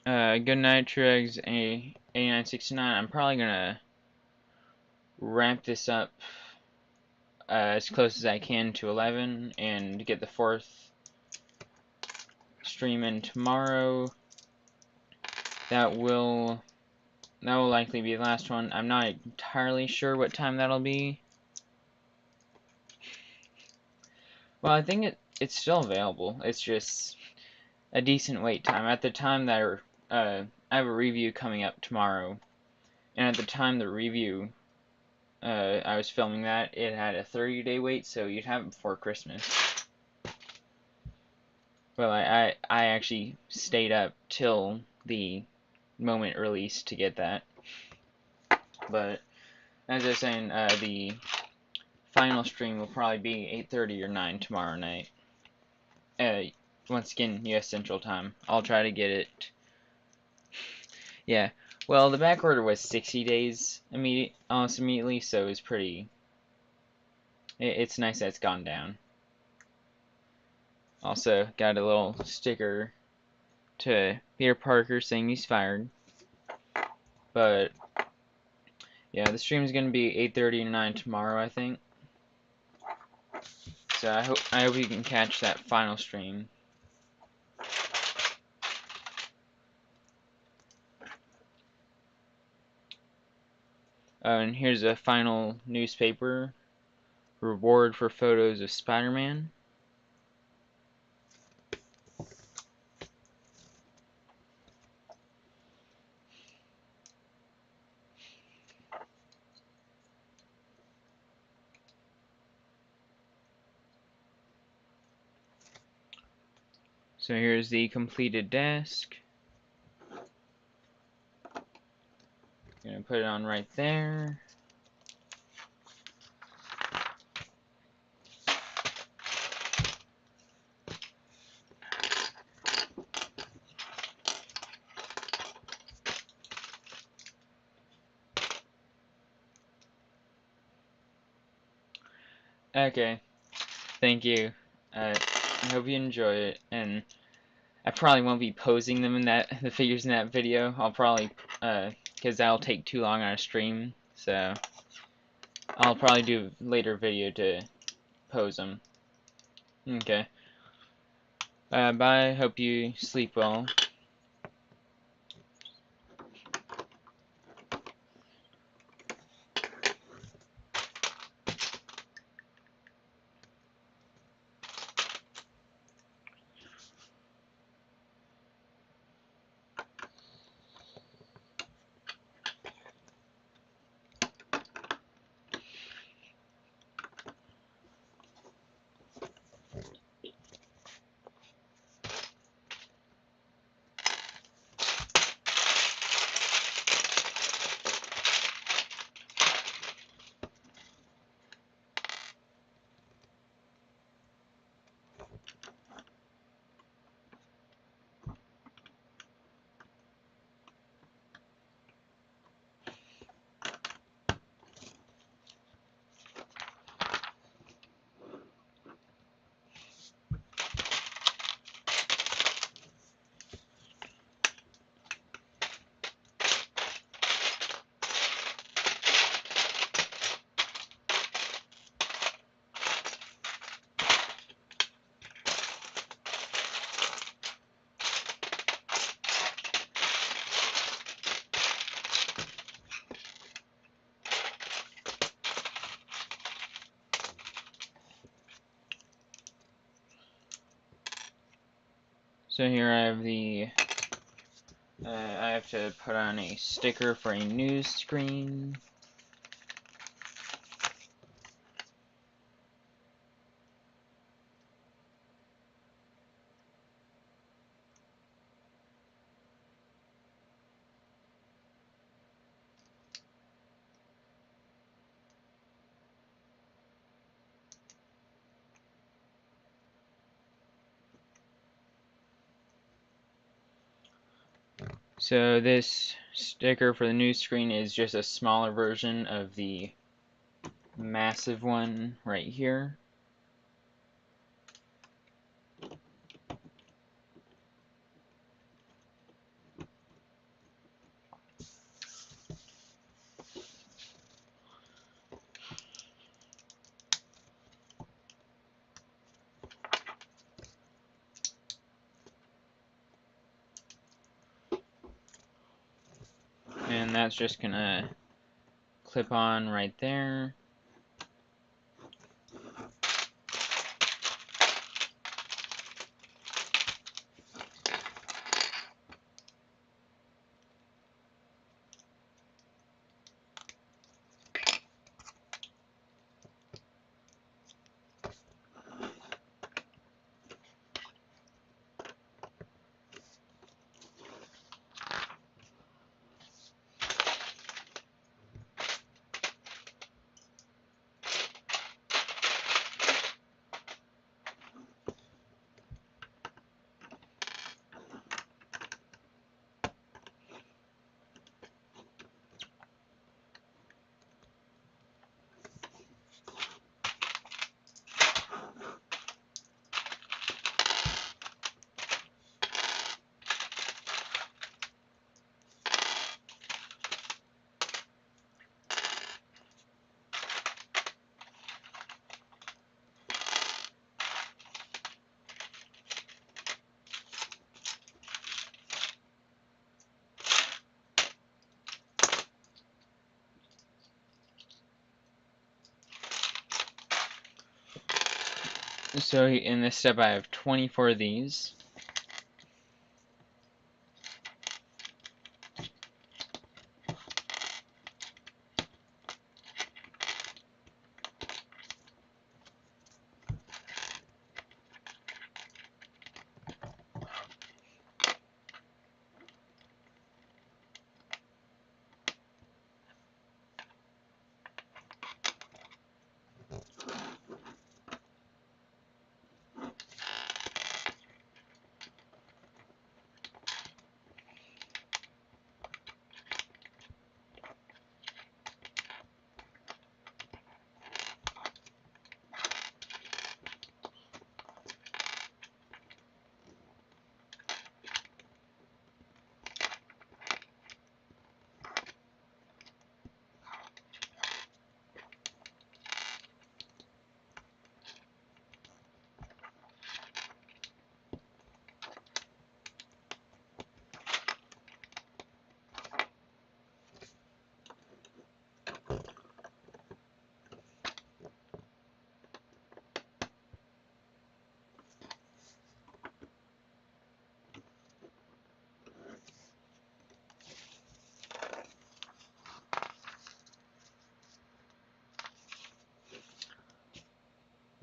Good night, Tregs. 8969. I'm probably gonna ramp this up as close as I can to 11 and get the 4th stream in tomorrow. That will likely be the last one. I'm not entirely sure what time that'll be. Well, I think it's still available. It's just a decent wait time. At the time that I have a review coming up tomorrow, and at the time the review I was filming that, it had a 30-day wait, so you'd have it before Christmas. Well, I actually stayed up till the moment release to get that. But as I was saying, the final stream will probably be 8:30 or 9 tomorrow night. Once again, U.S. Central Time. I'll try to get it. Yeah. Well, the back order was 60 days almost immediately, so it's pretty. It's nice that it's gone down. Also, got a little sticker to Peter Parker saying he's fired. But yeah, the stream is gonna be 8:30 and 9 tomorrow, I think. So I hope you can catch that final stream. And here's a final newspaper reward for photos of Spider-Man. So here's the completed desk. Gonna put it on right there. Okay, thank you. I hope you enjoy it, and I probably won't be posing them in the figures in that video. I'll probably, because that'll take too long on a stream, so I'll probably do a later video to pose them. Okay. Bye. Hope you sleep well. So here I have the, I have to put on a sticker for a news screen. So this sticker for the news screen is just a smaller version of the massive one right here. And that's just gonna clip on right there. So in this step I have 24 of these.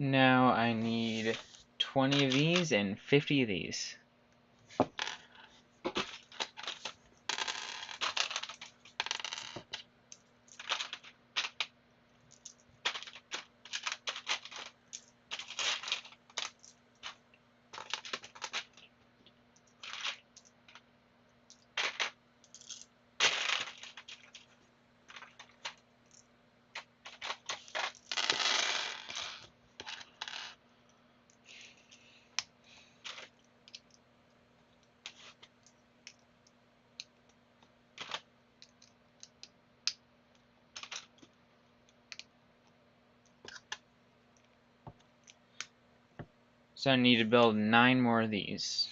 Now I need 20 of these and 50 of these. So I need to build 9 more of these.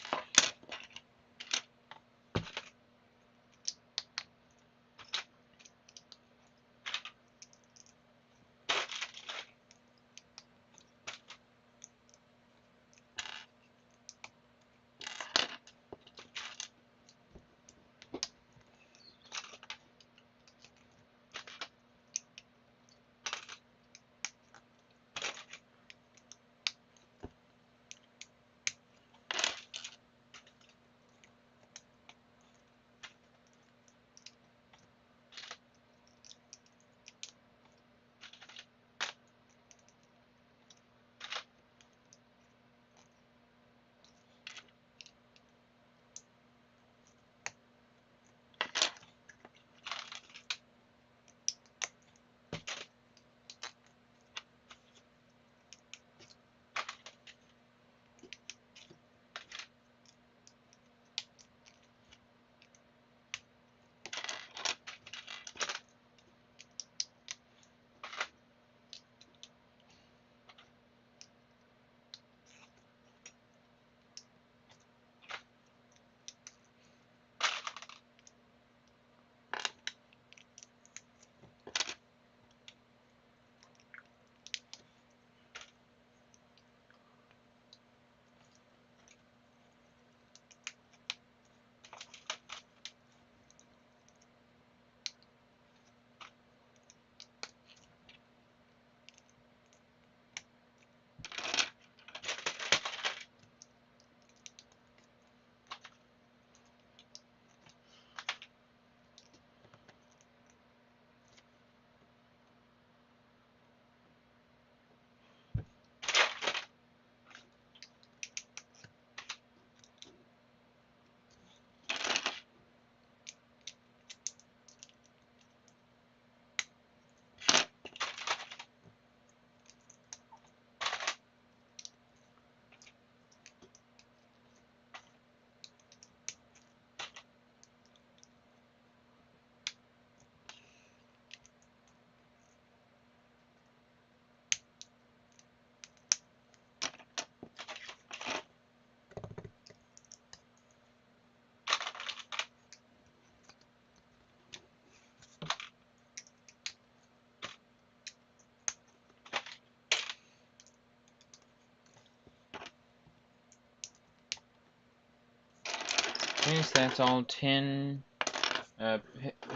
guys, that's all 10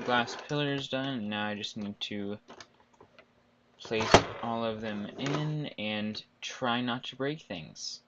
glass pillars done. Now I just need to place all of them in and try not to break things.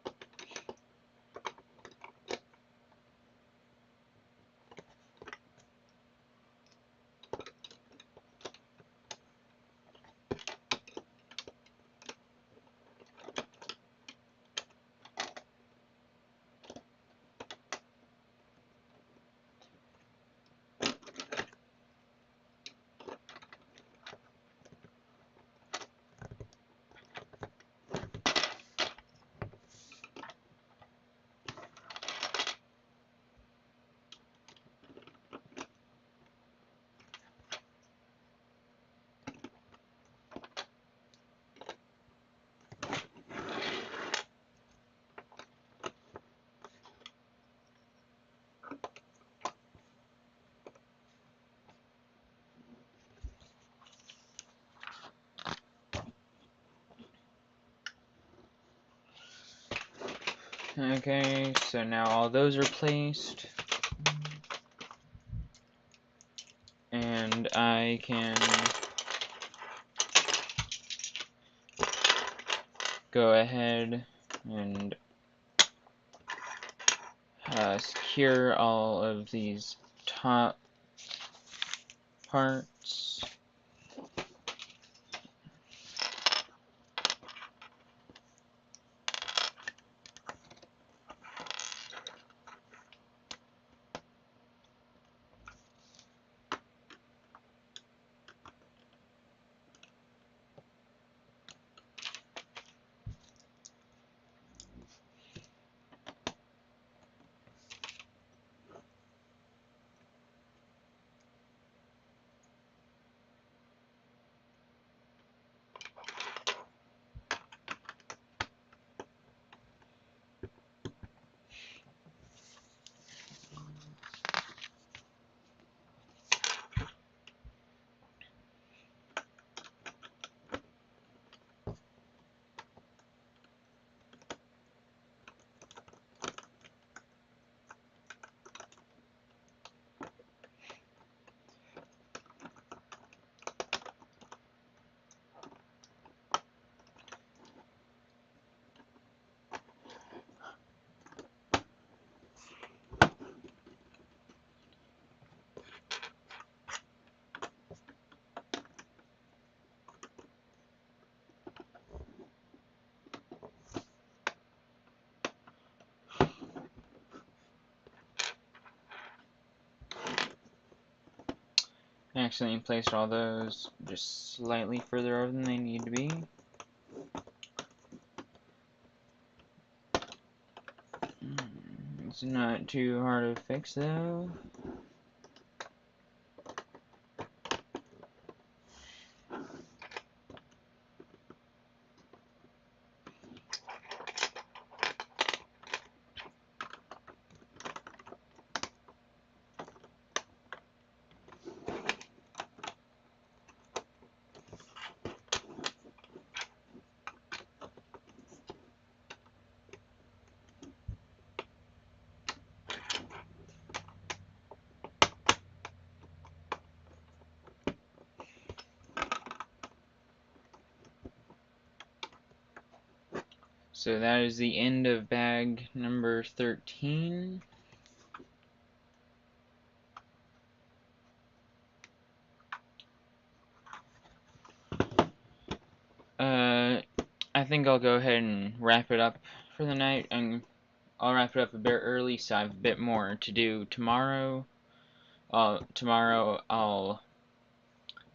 Okay, so now all those are placed. And I can go ahead and secure all of these top parts. I accidentally placed all those just slightly further over than they need to be. It's not too hard to fix though. So that is the end of bag number 13. I think I'll go ahead and wrap it up for the night, and I'll wrap it up a bit early so I have a bit more to do tomorrow. Tomorrow I'll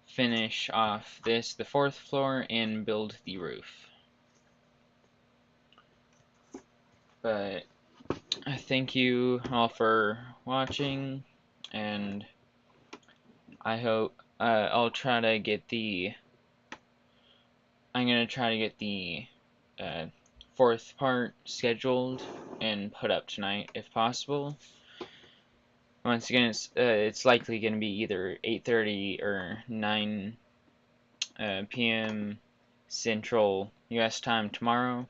finish off the 4th floor, and build the roof. But I thank you all for watching, and I hope I'm gonna try to get the 4th part scheduled and put up tonight if possible. Once again, it's likely going to be either 8:30 or 9 p.m. Central U.S. time tomorrow.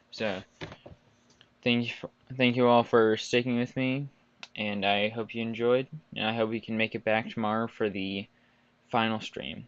So thank you Thank you all for sticking with me, and I hope you enjoyed, and I hope we can make it back tomorrow for the final stream.